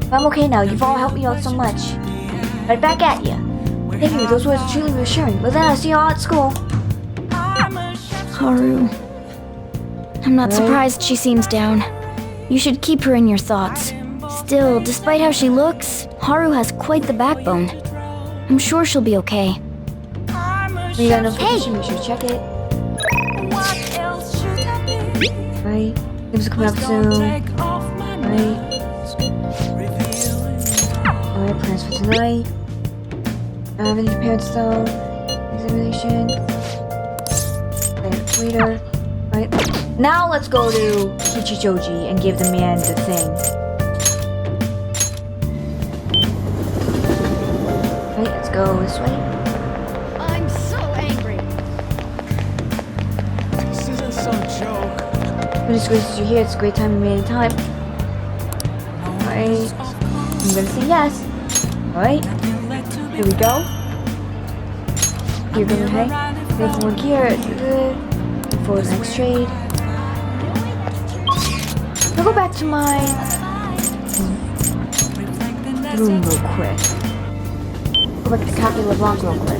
But I'm okay now. You've all helped me out so much. Right back at you. Thank you. Those words are truly reassuring. Well then, I'll see you all at school. Haru. I'm not surprised she seems down. You should keep her in your thoughts. Still, despite how she looks, Haru has quite the backbone. I'm sure she'll be okay. When you got a notification, make sure to check it. Right. Games are coming up soon. Right. Alright, plans for tonight. Any parents though. Examination. Later. Right. Now let's go to Kichijoji and give the man the thing. Right, let's go this way. I'm so angry. This isn't some joke. When the squeezes you here, it's a great time you made in time. Alright. I'm gonna say yes. Alright. Here we go. Here we go, okay. Make one gear. For the next trade. I'll go back to my room real quick. Go back to Cafe LeBlanc real quick.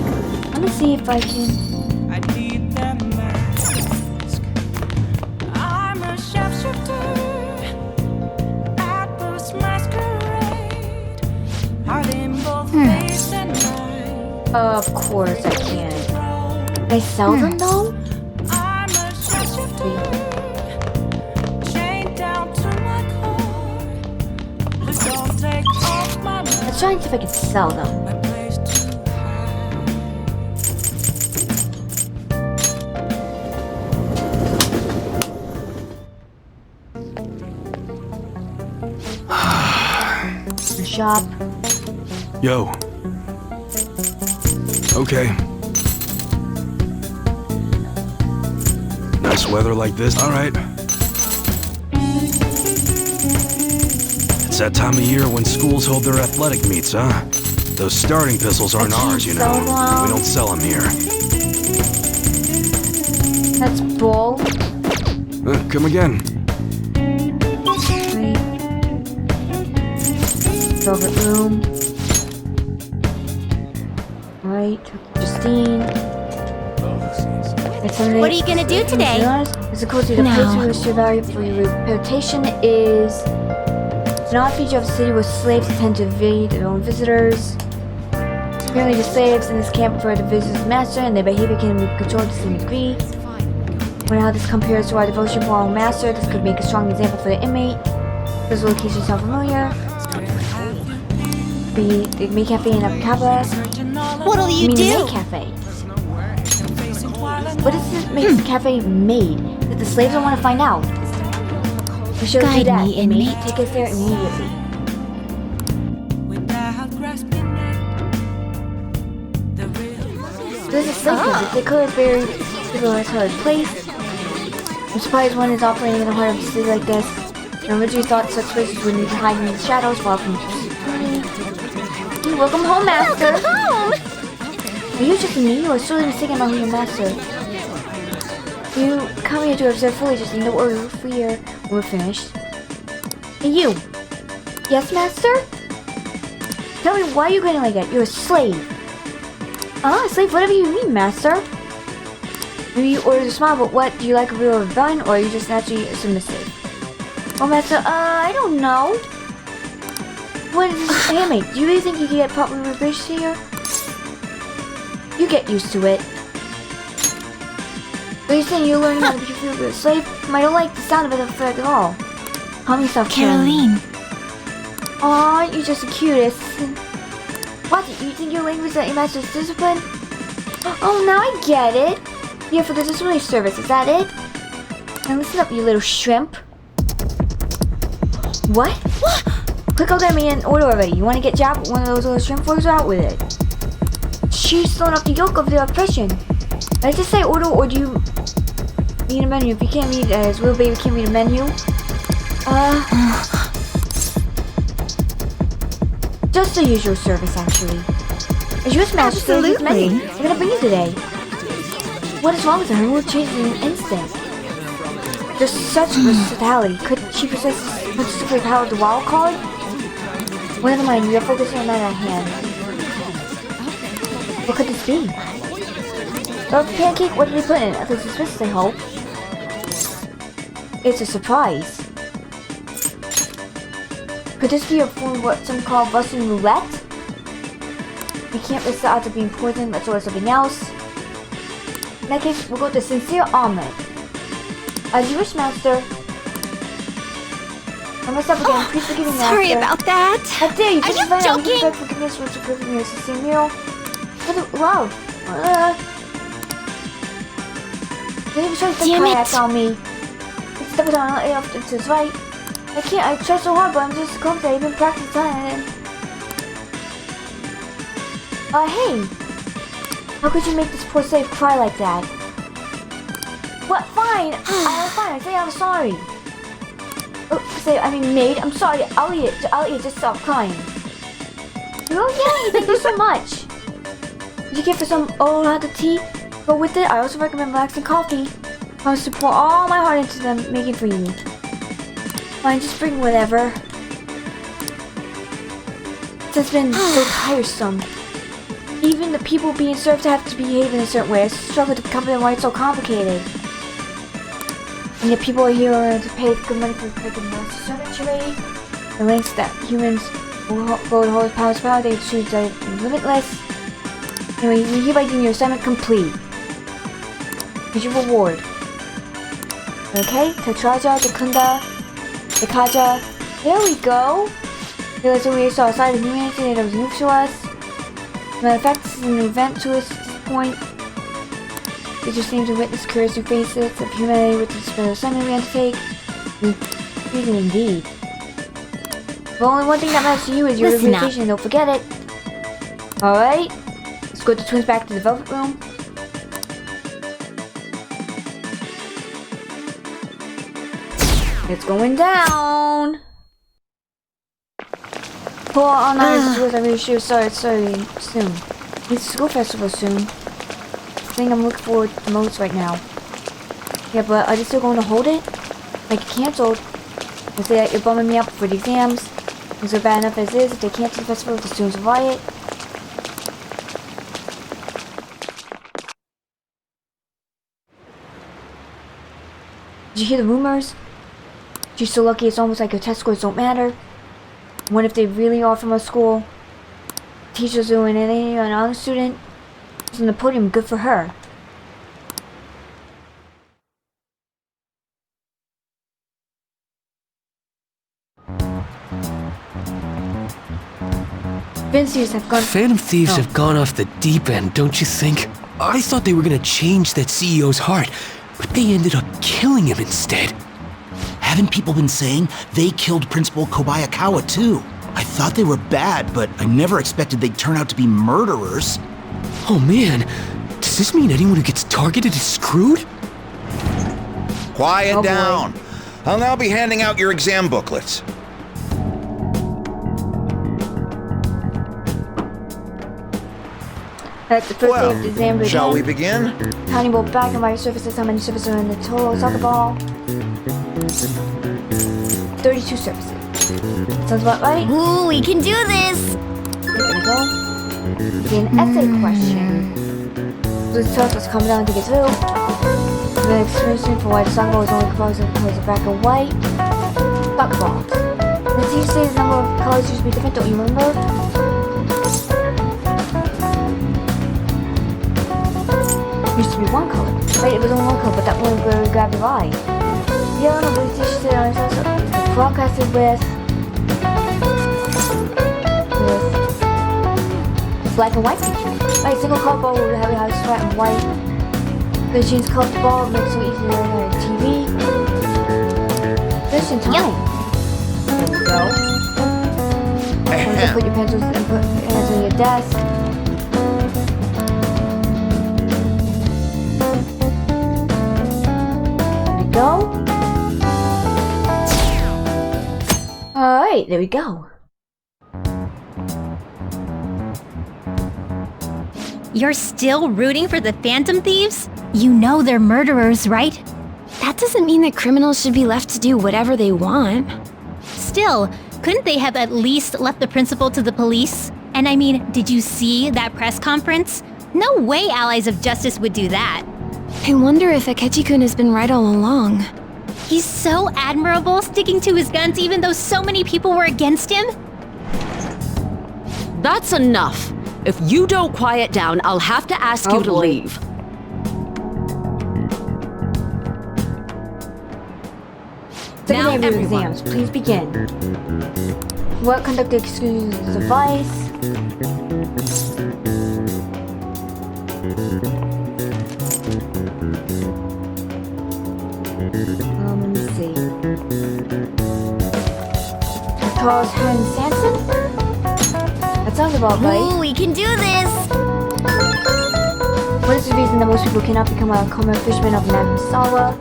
Let me see if I can. Of course I can. Can I sell them though? Let's try and see if I can sell them. The shop. Yo. Okay. Nice weather like this. All right. It's that time of year when schools hold their athletic meets, huh? Those starting pistols aren't ours, you know. We don't sell them here. That's bull. Come again. Wait. Velvet room. Right. Justine. What are you gonna do today? It's a course to the place we wish to value for your reputation is an odd feature of the city where slaves tend to evade their own visitors. Apparently the slaves in this camp prefer to visit the master and their behavior can be controlled to some degree. When how this compares to our devotion for our master, this could make a strong example for the inmate. Those locations sound familiar. The May Cafe in Acapulco. What'll you do? May Cafe. What is this May Cafe made that the slaves don't want to find out? We should do that. Me, inmate. Take us there immediately. There's a slave camp. They could have very civilized hard place. I'm surprised one is operating in the heart of a city like this. I originally thought such places would need to hide in the shadows while from welcome home, master. Welcome home. Are you just me or solely mistaken about your master? You come here to observe fully just in the order for here when we're finished. Hey, you. Yes, master? Tell me why you're going like that. You're a slave. Ah, slave, whatever you mean, master. Maybe you ordered a smile, but what? Do you like a real rebellion or are you just naturally submissive? Oh, master, I don't know. What is this? Hey, mate, do you really think you can get proper revisions here? You get used to it. Are you saying you're learning how to be a slave? I don't like the sound of it at all. Call me yourself Caroline. Aw, you're just the cutest. What? You think your language that your master's discipline? Oh, now I get it. Yeah, for the disciplinary service, is that it? Now listen up, you little shrimp. What? Quick, go get me an order already. You want to get jabbed with one of those little shrimp floors? Out with it. She's thrown off the yoke of the oppression. Did I just say order, or do you read a menu? If you can't read, as little baby can't read a menu. Just the usual service, actually. As you smash this menu, I'm gonna bring you today. What is wrong with her? We'll change in an instant. There's such versatility. Could she possess this particular power of the wild card? Well, never mind. We are focusing on that at hand. What could this be? Oh, pancake, what did they put in it? I thought this I hope. It's a surprise. Could this be a form of what some call Russian roulette? We can't risk the odds of being poisoned, let's order something else. In that case, we'll go to sincere omelet. As you wish, master. I messed up again. Please forgive me, master. Sorry about that. How dare you? Are you joking? I forgiveness for approving your sincere meal. What a loud. Don't even try to take kayaks on me. It's double down and off to his right. I can't. I try so hard, but I'm just clumsy. I even practiced time. Hey. How could you make this poor slave cry like that? What? Fine. Fine. I say I'm sorry. Maid, I'm sorry. Elliot, just stop crying. Oh, yay! Thank you so much. Did you care for some old hot tea? Go with it. I also recommend relaxing coffee. I want to pour all my heart into them, making for you. Fine, just bring whatever. This has been so tiresome. Even the people being served have to behave in a certain way. I struggle to comprehend why it's so complicated. And yet people are here to pay good money for making the servant charade. The lengths that humans will go to hold power, they choose are limitless. Anyway, you hereby deem your assignment complete. Here's your reward. Okay, Tatraja, Takunda, Takaja. There we go. That's what we saw a side of humanity that was new to us. Matter of fact, this is an event to us at this point. We just seem to witness curious new faces of humanity with the special assignment we undertake. Reason indeed. The only one thing that matters to you is your reputation, don't forget it. Alright, let's go to twins back to the Velvet Room. It's going down! Pull on ice with I really should start soon. It's school festival soon. The thing I'm looking forward to the most right now. Yeah, but are they still going to hold it? Like it canceled. They say that you're bumming me up for the exams. Things are bad enough as is. If they cancel the festival, the students will riot. Did you hear the rumors? She's so lucky it's almost like her test scores don't matter. What if they really are from our school? Teachers doing it, ain't an honor student. She's on the podium, good for her. Phantom Thieves have gone off the deep end, don't you think? I thought they were gonna change that CEO's heart, but they ended up killing him instead. Haven't people been saying they killed Principal Kobayakawa too? I thought they were bad, but I never expected they'd turn out to be murderers. Oh man, does this mean anyone who gets targeted is screwed? Quiet down. I'll now be handing out your exam booklets. That's the first day of the exam begin. Shall we begin? Tiny ball back and my surfaces, how many surfaces are in the total soccer ball? 32 surfaces. Sounds about right? Ooh, we can do this! There we go. See, an essay question. So this tells us calm down to get through. The explanation for why the soccer ball is only composed of black and white. Soccer balls. The teacher says the number of colors used to be different, don't you remember? Used to be one color. Right, it was only one color, but that one really grabbed your eye. Yeah, no, but the teacher said on his broadcasted with black and white features. Right, single color ball would have white and white. The change color ball makes it easier to on TV. Just in time. There we go. Put your pencils and put your hands on your desk. Go. Alright, there we go. You're still rooting for the Phantom Thieves? You know they're murderers, right? That doesn't mean that criminals should be left to do whatever they want. Still, couldn't they have at least left the principal to the police? And I mean, did you see that press conference? No way Allies of Justice would do that. I wonder if Akechi-kun has been right all along. He's so admirable, sticking to his guns even though so many people were against him. That's enough. If you don't quiet down, I'll have to ask you to leave. Second day of your exams, please begin. What conduct excuses advice? Let me see. Charles Hans Sanson? That sounds about right. Ooh, we can do this! What is the reason reason that most people cannot become a common fisherman of Namisawa.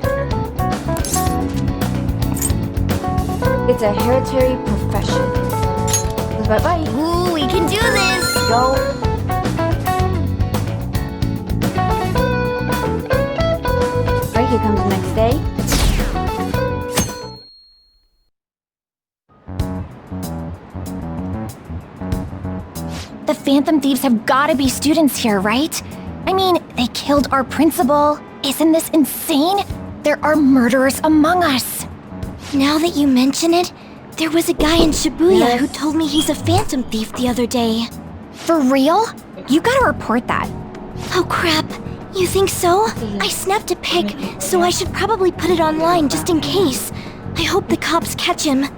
It's a hereditary profession. Bye-bye. Ooh, we can do this! Go. Right, here comes the next day. The Phantom Thieves have gotta be students here, right? I mean, they killed our principal. Isn't this insane? There are murderers among us. Now that you mention it, there was a guy in Shibuya who told me he's a Phantom Thief the other day. For real? You gotta report that. Oh crap, you think so? I snapped a pic, so I should probably put it online just in case. I hope the cops catch him.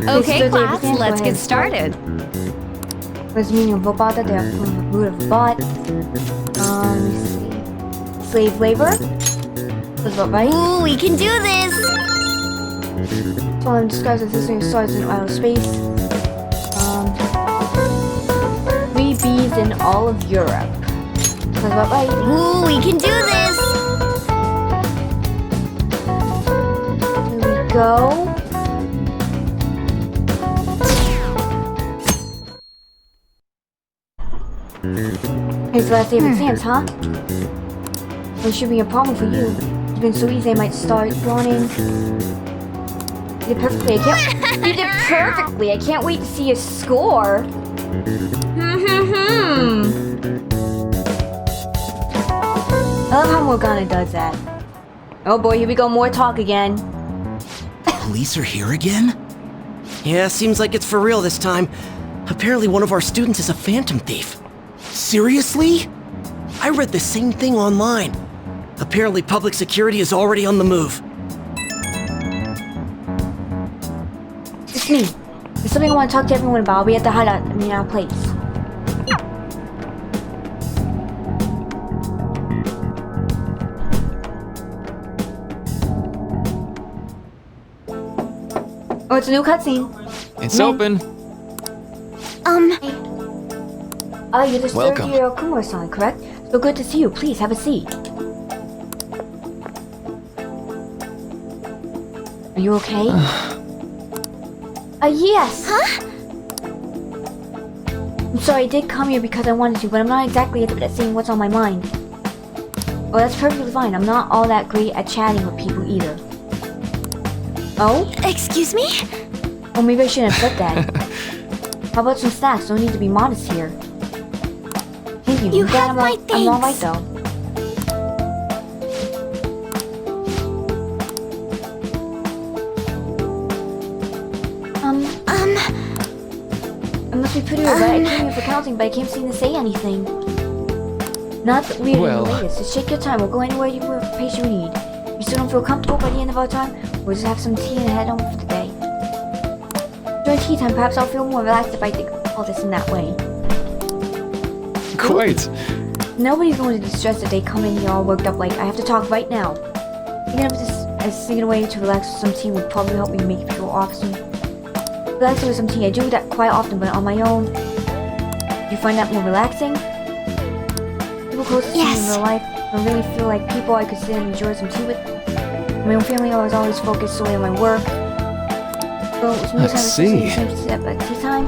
Okay, class, let's get started. What's the meaning of Bobata? They are from the root of bot. Let me see. Slave labor? That's about right. Ooh, we can do this! Someone describes existing stars in outer space. 3 bees in all of Europe. That's about right. Ooh, we can do this! Here we go. Here's the last day of exams, huh? It should be a problem for you. It's been so easy I might start yawning. You did perfectly, you did perfectly! I can't wait to see your score! I love how Morgana does that. Oh boy, here we go, more talk again. The police are here again? Yeah, seems like it's for real this time. Apparently one of our students is a Phantom Thief. Seriously? I read the same thing online. Apparently public security is already on the move. It's me. There's something I want to talk to everyone about. I'll be at the hideout, our place. Oh, it's a new cutscene. It's open. You're the third year Okumura-san, correct? So good to see you. Please, have a seat. Are you okay? Yes! Huh? I'm sorry, I did come here because I wanted to, but I'm not exactly good at saying what's on my mind. Oh, that's perfectly fine. I'm not all that great at chatting with people either. Oh? Excuse me? Oh, maybe I shouldn't have said that. How about some snacks? Don't need to be modest here. Thank you. You have my I'm alright though. I must be pretty right. I came here for counting, but I can't seem to say anything. Not that we're in the latest. Just take your time. We'll go anywhere you pace you need. If you still don't feel comfortable by the end of our time, we'll just have some tea and head home for the day. During tea time, perhaps I'll feel more relaxed if I think all this in that way. Quite. Nobody's going to be stressed if they come in here all worked up like I have to talk right now. Even if this is sneaking away to relax with some tea would probably help me make me feel awesome. Relaxing with some tea, I do that quite often, but on my own. Do you find that more relaxing? People close to me in real life don't really feel like people I could sit and enjoy some tea with. In my own family, I was always focused solely on my work. So, was meal time especially the same step at tea time?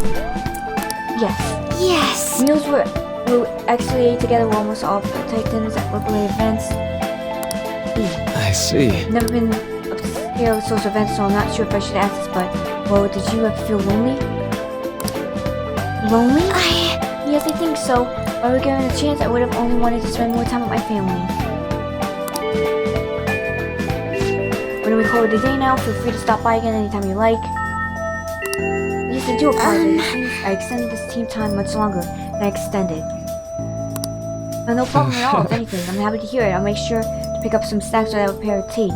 Yes. Yes. Meals were actually ate together with almost all type dinners at work-related events. I see. Never been upscale with social events, so I'm not sure if I should ask this, but, well, did you ever feel lonely? Lonely? Yes, I think so. If I were given a chance, I would have only wanted to spend more time with my family. When we call it a day now, feel free to stop by again anytime you like. Yes, I do apologize. I extended this team time much longer than I extended. No problem at all, if anything. I'm happy to hear it. I'll make sure to pick up some snacks or have a pair of tea.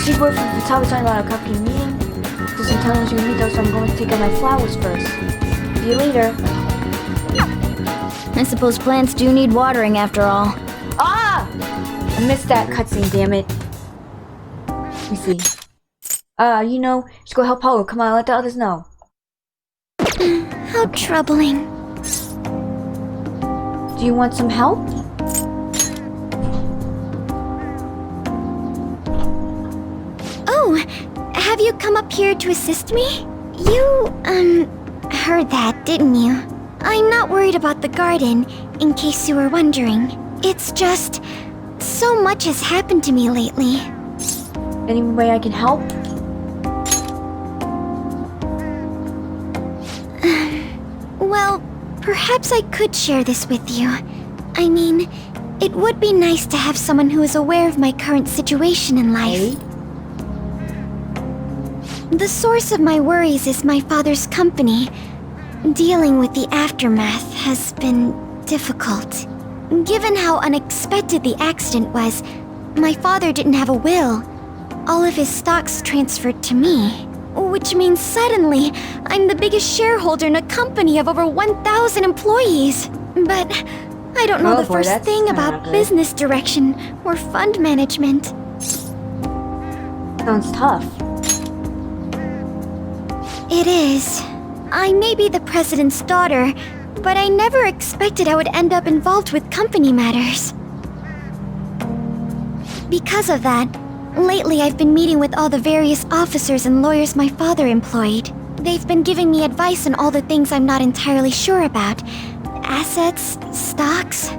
She worked from the top talking about a company meeting. So some time when we meet though, so I'm going to take out my flowers first. See you later. I suppose plants do need watering after all. Ah! I missed that cutscene, damn it. Let me see. Just go help Paulo. Come on, let the others know. How troubling. Do you want some help? Oh, have you come up here to assist me? You, heard that, didn't you? I'm not worried about the garden, in case you were wondering. It's just, so much has happened to me lately. Any way I can help? Well, perhaps I could share this with you. I mean, it would be nice to have someone who is aware of my current situation in life. The source of my worries is my father's company. Dealing with the aftermath has been difficult. Given how unexpected the accident was, my father didn't have a will. All of his stocks transferred to me, which means suddenly I'm the biggest shareholder in a company of over 1,000 employees. But I don't know the first thing about business direction or fund management. Sounds tough. It is. I may be the president's daughter, but I never expected I would end up involved with company matters. Because of that, lately I've been meeting with all the various officers and lawyers my father employed. They've been giving me advice on all the things I'm not entirely sure about. Assets, stocks.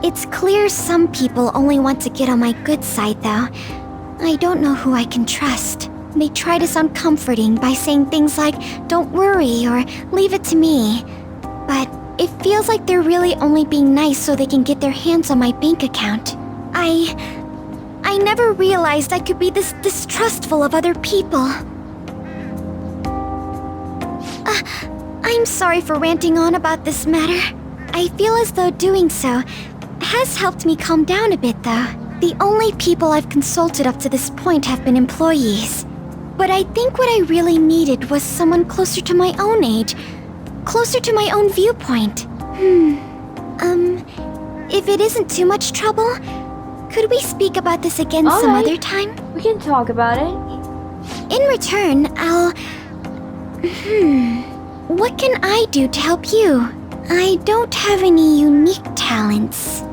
It's clear some people only want to get on my good side, though. I don't know who I can trust. They try to sound comforting by saying things like, "Don't worry," or "Leave it to me." But it feels like they're really only being nice so they can get their hands on my bank account. I never realized I could be this distrustful of other people. I'm sorry for ranting on about this matter. I feel as though doing so has helped me calm down a bit, though. The only people I've consulted up to this point have been employees. But I think what I really needed was someone closer to my own age, closer to my own viewpoint. If it isn't too much trouble, could we speak about this again some other time? We can talk about it. In return, I'll... What can I do to help you? I don't have any unique talents.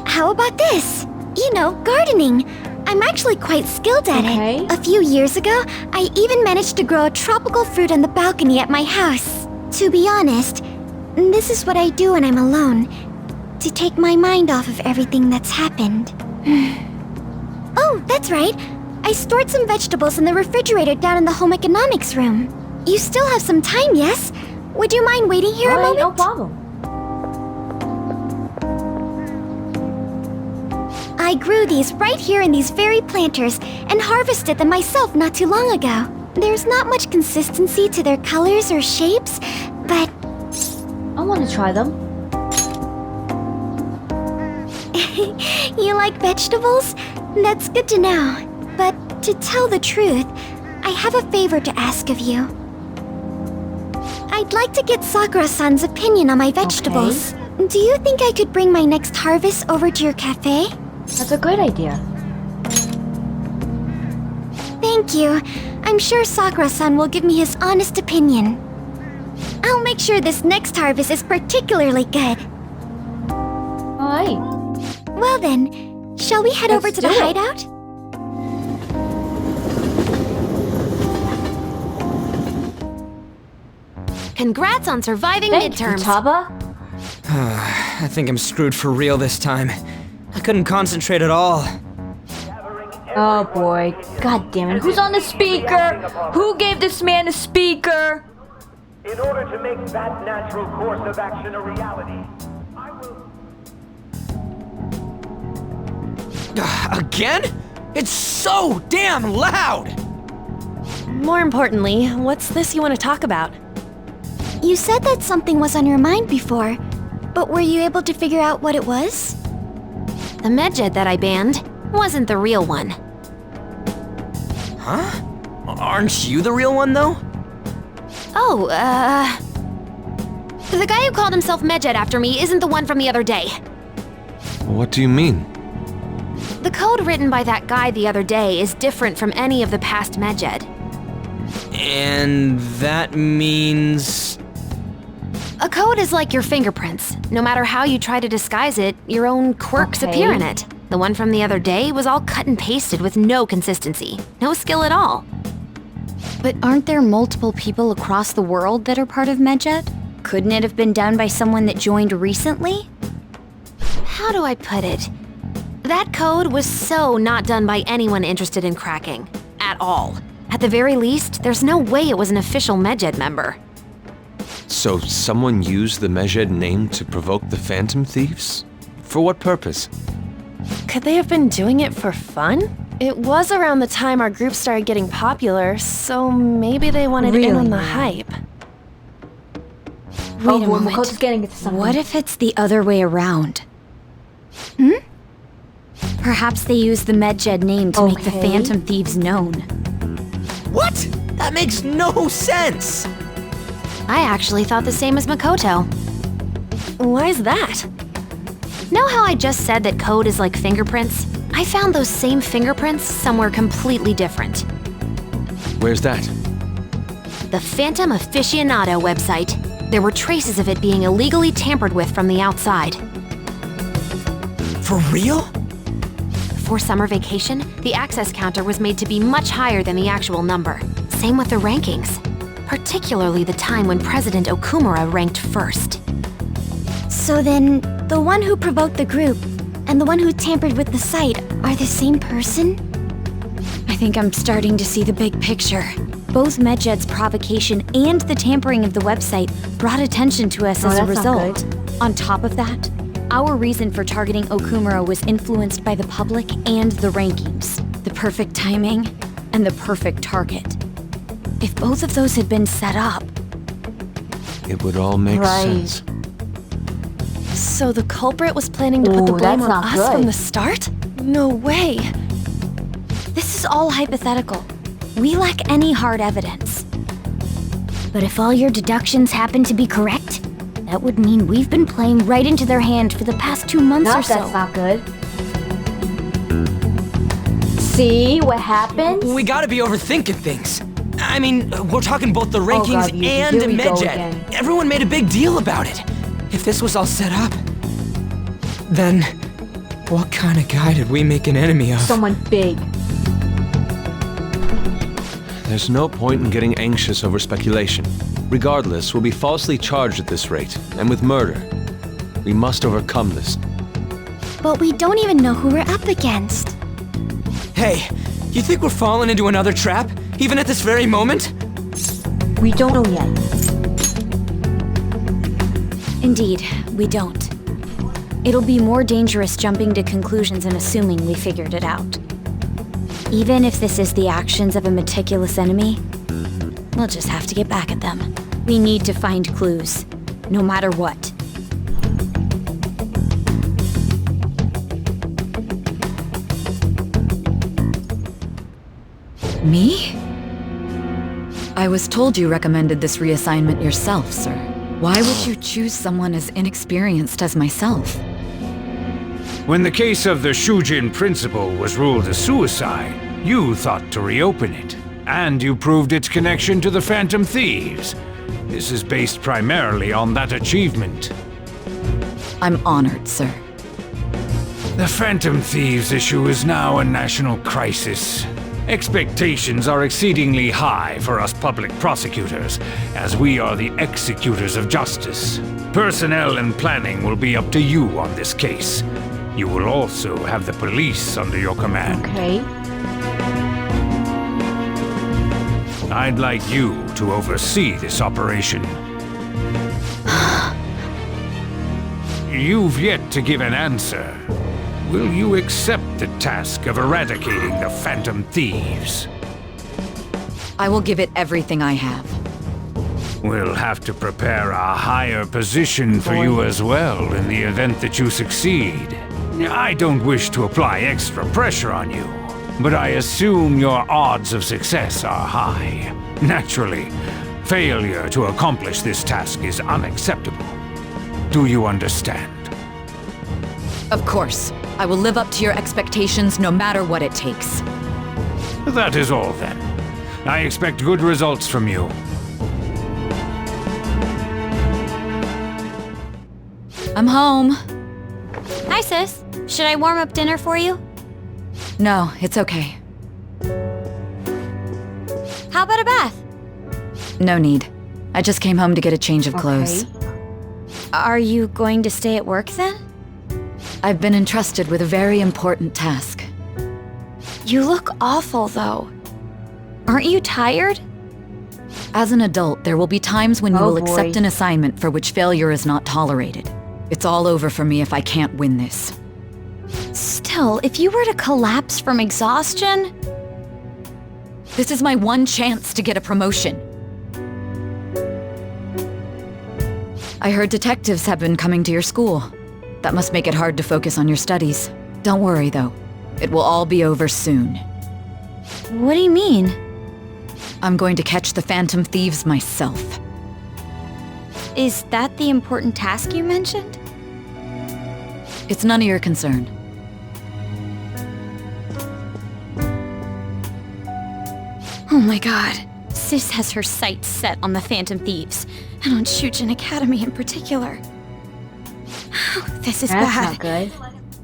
How about this? You know, gardening. I'm actually quite skilled at it. A few years ago, I even managed to grow a tropical fruit on the balcony at my house. To be honest, this is what I do when I'm alone, to take my mind off of everything that's happened. Oh, that's right. I stored some vegetables in the refrigerator down in the home economics room. You still have some time, yes? Would you mind waiting here a moment? No problem. I grew these right here in these very planters and harvested them myself not too long ago. There's not much consistency to their colors or shapes, but... I want to try them. You like vegetables? That's good to know. But to tell the truth, I have a favor to ask of you. I'd like to get Sakura-san's opinion on my vegetables. Do you think I could bring my next harvest over to your cafe? That's a great idea. Thank you. I'm sure Sakura-san will give me his honest opinion. I'll make sure this next harvest is particularly good. Alright. Well then, shall we head over to the hideout? Congrats on surviving midterms. I think I'm screwed for real this time. I couldn't concentrate at all. Oh boy. God damn it. Who's on the speaker? Who gave this man a speaker? In order to make that natural course of action a reality, I will... Again? It's so damn loud! More importantly, what's this you want to talk about? You said that something was on your mind before, but were you able to figure out what it was? The medjed that I banned wasn't the real one. Huh? Aren't you the real one, though? Oh, The guy who called himself Medjed after me isn't the one from the other day. What do you mean? The code written by that guy the other day is different from any of the past Medjed. And that means... A code is like your fingerprints. No matter how you try to disguise it, your own quirks appear in it. The one from the other day was all cut and pasted with no consistency. No skill at all. But aren't there multiple people across the world that are part of Medjed? Couldn't it have been done by someone that joined recently? How do I put it? That code was so not done by anyone interested in cracking. At all. At the very least, there's no way it was an official Medjed member. So someone used the Medjed name to provoke the Phantom Thieves? For what purpose? Could they have been doing it for fun? It was around the time our group started getting popular, so maybe they wanted in on the hype. Wait a moment. What if it's the other way around? Perhaps they used the Medjed name to make the Phantom Thieves known. What? That makes no sense! I actually thought the same as Makoto. Why's that? Know how I just said that code is like fingerprints? I found those same fingerprints somewhere completely different. Where's that? The Phantom Aficionado website. There were traces of it being illegally tampered with from the outside. For real? For summer vacation, the access counter was made to be much higher than the actual number. Same with the rankings. Particularly the time when President Okumura ranked first. So then, the one who provoked the group and the one who tampered with the site are the same person? I think I'm starting to see the big picture. Both Medjed's provocation and the tampering of the website brought attention to us as a result. On top of that, our reason for targeting Okumura was influenced by the public and the rankings, the perfect timing, and the perfect target. If both of those had been set up... It would all make sense. So the culprit was planning to put the blame on us from the start? No way. This is all hypothetical. We lack any hard evidence. But if all your deductions happen to be correct, that would mean we've been playing right into their hand for the past 2 months or so. That's not good. See what happens? We gotta be overthinking things. I mean, we're talking both the rankings and Medjed. Everyone made a big deal about it. If this was all set up, then what kind of guy did we make an enemy of? Someone big. There's no point in getting anxious over speculation. Regardless, we'll be falsely charged at this rate, and with murder. We must overcome this. But we don't even know who we're up against. Hey, you think we're falling into another trap, even at this very moment? We don't know yet. Indeed, we don't. It'll be more dangerous jumping to conclusions and assuming we figured it out. Even if this is the actions of a meticulous enemy, we'll just have to get back at them. We need to find clues, no matter what. Me? I was told you recommended this reassignment yourself, sir. Why would you choose someone as inexperienced as myself? When the case of the Shujin principal was ruled a suicide, you thought to reopen it, and you proved its connection to the Phantom Thieves. This is based primarily on that achievement. I'm honored, sir. The Phantom Thieves issue is now a national crisis. Expectations are exceedingly high for us public prosecutors, as we are the executors of justice. Personnel and planning will be up to you on this case. You will also have the police under your command. Okay. I'd like you to oversee this operation. You've yet to give an answer. Will you accept the task of eradicating the Phantom Thieves? I will give it everything I have. We'll have to prepare a higher position for you as well in the event that you succeed. I don't wish to apply extra pressure on you, but I assume your odds of success are high. Naturally, Failure to accomplish this task is unacceptable. Do you understand? Of course. I will live up to your expectations no matter what it takes. That is all then. I expect good results from you. I'm home. Hi, sis. Should I warm up dinner for you? No, it's okay. How about a bath? No need. I just came home to get a change of clothes. Are you going to stay at work then? I've been entrusted with a very important task. You look awful, though. Aren't you tired? As an adult, there will be times when you will accept an assignment for which failure is not tolerated. It's all over for me if I can't win this. Still, if you were to collapse from exhaustion... This is my one chance to get a promotion. I heard detectives have been coming to your school. That must make it hard to focus on your studies. Don't worry, though. It will all be over soon. What do you mean? I'm going to catch the Phantom Thieves myself. Is that the important task you mentioned? It's none of your concern. Oh my god. Sis has her sights set on the Phantom Thieves, and on Shujin Academy in particular. This is That's bad. not good.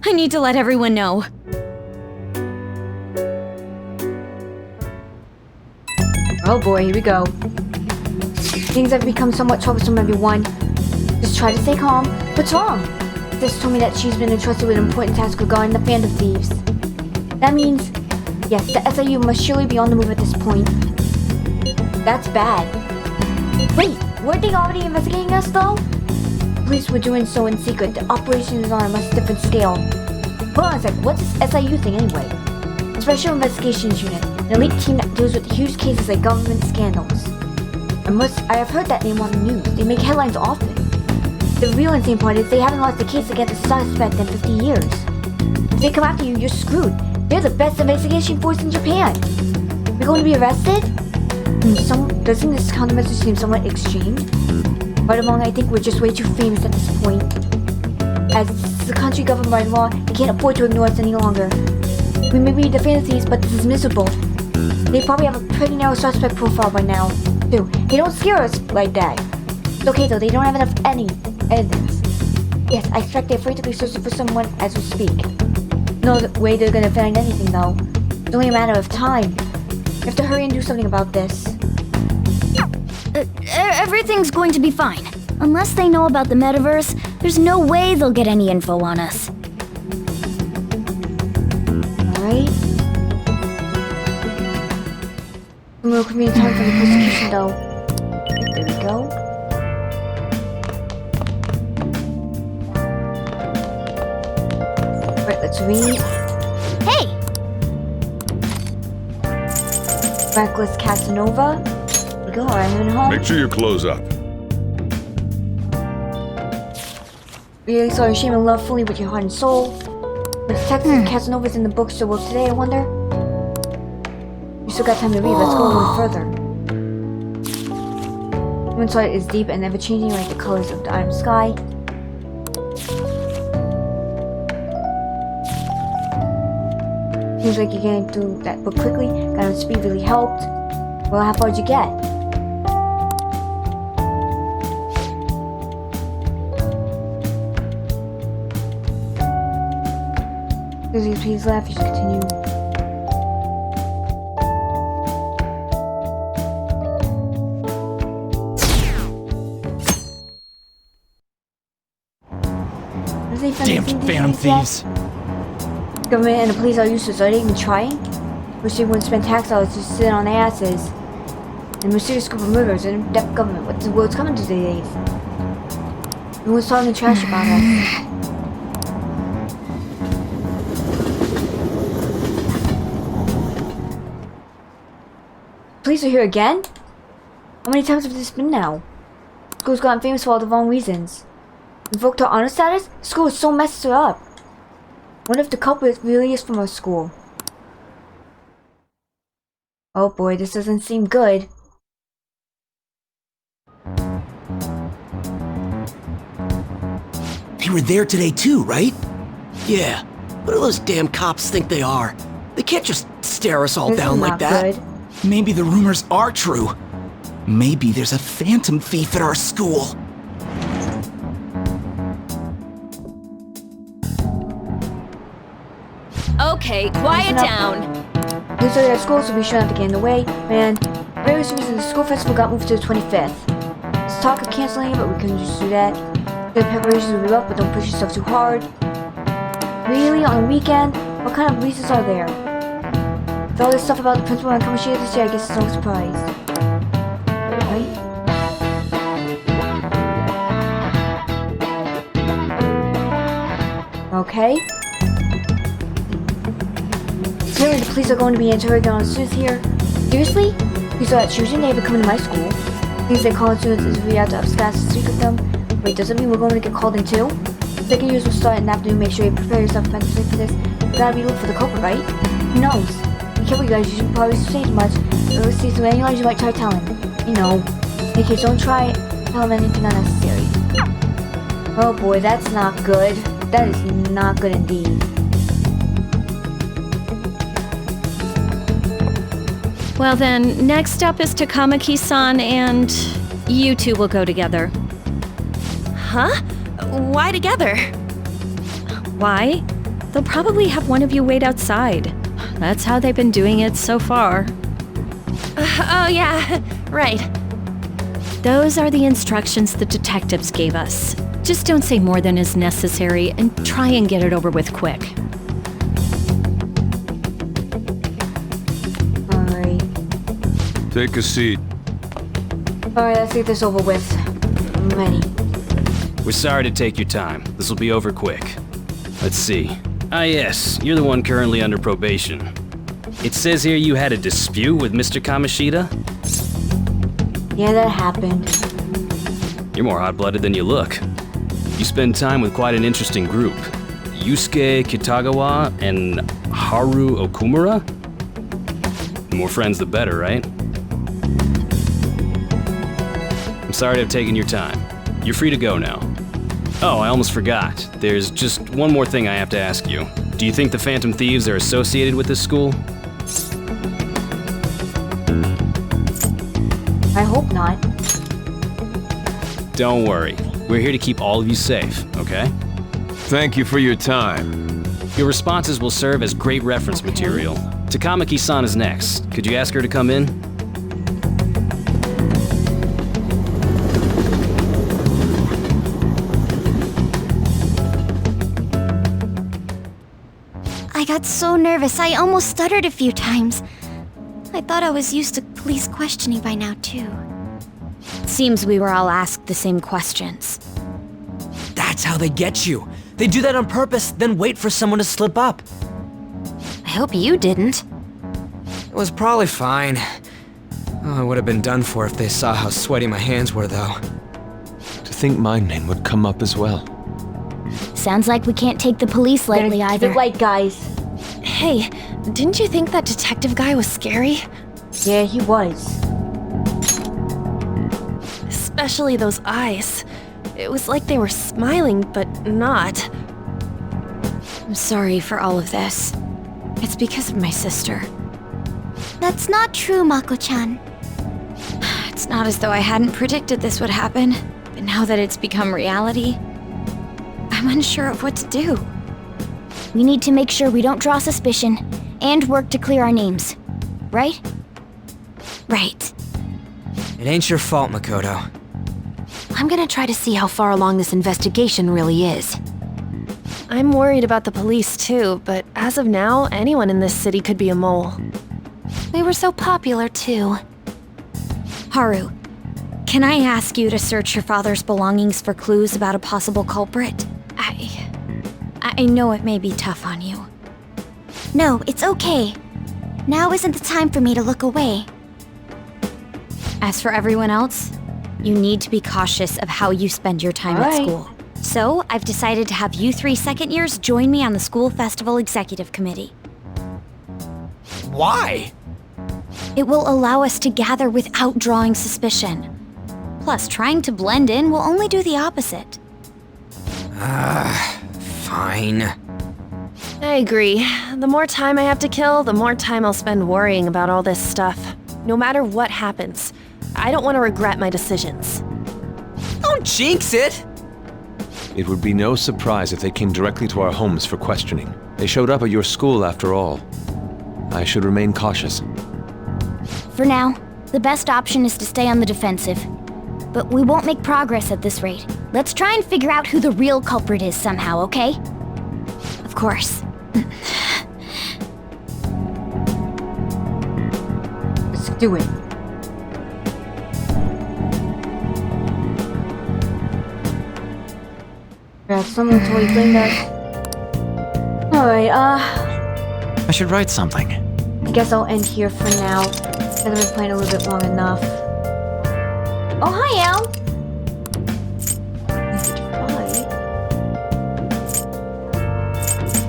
I need to let everyone know. Oh boy, here we go. Things have become somewhat troublesome, everyone. Just try to stay calm. What's wrong? Sis told me that she's been entrusted with an important task regarding the Phantom Thieves. That means, yes, the SIU must surely be on the move at this point. That's bad. Wait, weren't they already investigating us though? Police were doing so in secret. The operation is on a much different scale. Hold on a sec, what's this SIU thing anyway? Special Investigations Unit, an elite team that deals with huge cases like government scandals. I have heard that name on the news. They make headlines often. The real insane part is they haven't lost a case against a suspect in 50 years. If they come after you, you're screwed. They're the best investigation force in Japan. We're going to be arrested? Doesn't this countermeasure seem somewhat extreme? Right along, I think we're just way too famous at this point. As it's the country governed by law, they can't afford to ignore us any longer. We may be the fantasies, but this is miserable. They probably have a pretty narrow suspect profile by now, too. They don't scare us like that. It's okay though, they don't have enough evidence. Yes, I expect they're frantically searching for someone as we speak. No way they're gonna find anything though. It's only a matter of time. We have to hurry and do something about this. Everything's going to be fine. Unless they know about the metaverse, there's no way they'll get any info on us. Alright. More convenient time for the persecution though. There we go. Right, let's read. Hey! Reckless Casanova. There we go, I'm heading home. Make sure you close up. Really sorry, shame and love fully with your heart and soul. But Detective Casanova's in the bookstore today, I wonder? We still got time to read, let's go a little further. Human soil is deep and ever-changing like the colors of the autumn sky. Seems like you're getting through that book quickly. Got on speed really helped. Well, how far did you get? Please laugh, you should continue. Damn Phantom Thieves! Government and the police are useless. Are they even trying? Wish they wouldn't spend tax dollars just sitting on their asses. And mysterious group of murderers and in-depth government. What the world's coming to these days? Everyone's talking trash about us. Police are here again? How many times have this been now? School's gotten famous for all the wrong reasons. Revoked our honor status? School is so messed up. Wonder if the culprit really is from our school. Oh boy, this doesn't seem good. They were there today too, right? Yeah. What do those damn cops think they are? They can't just stare us all down like that. Good. Maybe the rumors are true. Maybe there's a Phantom Thief at our school. Okay, quiet down. These are at school, so we shouldn't have to get in the way. Man, various reasons the school festival got moved to the 25th. There's talk of canceling it, but we couldn't just do that. The preparations will be rough, but don't push yourself too hard. Really? On a weekend? What kind of reasons are there? With all this stuff about the principal and Kamishita this year, I guess it's no surprise. Right? Okay. Clearly the police are going to be interrogating all the students here. Seriously? You saw that Shujin, they ever come to my school. Things they call students is we have to abscond to speak with them. Wait, does that mean we're going to get called in too? Second years will start in the afternoon. Make sure you prepare yourself mentally for this. You gotta be looking for the culprit, right? Who knows? Be careful, you guys. You should probably say too much. Let's see, so any lies you might try telling. You know. In case, don't try tell him anything unnecessary. Oh boy, that's not good. That is not good indeed. Well then, next up is Takamaki-san, and you two will go together. Huh? Why together? Why? They'll probably have one of you wait outside. That's how they've been doing it so far. Oh yeah, right. Those are the instructions the detectives gave us. Just don't say more than is necessary and try and get it over with quick. Alright. Take a seat. Alright, let's get this over with. I'm ready. We're sorry to take your time. This will be over quick. Let's see. Ah yes, you're the one currently under probation. It says here you had a dispute with Mr. Kamishita? Yeah, that happened. You're more hot-blooded than you look. You spend time with quite an interesting group. Yusuke Kitagawa and Haru Okumura? The more friends, the better, right? I'm sorry to have taken your time. You're free to go now. Oh, I almost forgot. There's just one more thing I have to ask you. Do you think the Phantom Thieves are associated with this school? I hope not. Don't worry. We're here to keep all of you safe, okay? Thank you for your time. Your responses will serve as great reference material. Takamaki-san is next. Could you ask her to come in? I got so nervous, I almost stuttered a few times. I thought I was used to police questioning by now, too. Seems we were all asked the same questions. That's how they get you. They do that on purpose, then wait for someone to slip up. I hope you didn't. It was probably fine. Oh, I would have been done for if they saw how sweaty my hands were, though. To think my name would come up as well. Sounds like we can't take the police lightly either. Keep it light, guys. Hey, didn't you think that detective guy was scary? Yeah, he was. Especially those eyes. It was like they were smiling, but not. I'm sorry for all of this. It's because of my sister. That's not true, Mako-chan. It's not as though I hadn't predicted this would happen, but now that it's become reality, I'm unsure of what to do. We need to make sure we don't draw suspicion, and work to clear our names. Right? Right. It ain't your fault, Makoto. I'm gonna try to see how far along this investigation really is. I'm worried about the police too, but as of now, anyone in this city could be a mole. They were so popular too. Haru, can I ask you to search your father's belongings for clues about a possible culprit? I know it may be tough on you. No, it's okay. Now isn't the time for me to look away. As for everyone else, you need to be cautious of how you spend your time at school. So, I've decided to have you 3 second years join me on the school festival executive committee. Why? It will allow us to gather without drawing suspicion. Plus, trying to blend in will only do the opposite. Fine. I agree. The more time I have to kill, the more time I'll spend worrying about all this stuff. No matter what happens, I don't want to regret my decisions. Don't jinx it! It would be no surprise if they came directly to our homes for questioning. They showed up at your school after all. I should remain cautious. For now, the best option is to stay on the defensive. But we won't make progress at this rate. Let's try and figure out who the real culprit is somehow, okay? Of course. Let's do it. Grab someone totally blamed us. Alright, I should write something. I guess I'll end here for now. Because I've been playing a little bit long enough. Oh, hi, Al!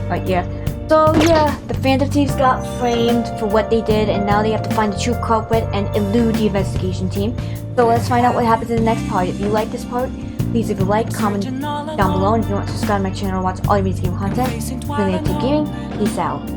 Right, yeah. So, yeah, the Phantom Thieves got framed for what they did, and now they have to find the true culprit and elude the investigation team. So let's find out what happens in the next part. If you like this part, please leave a like, comment down below, and if you want to subscribe to my channel or watch all your music game content, Vigilant Gaming, peace out.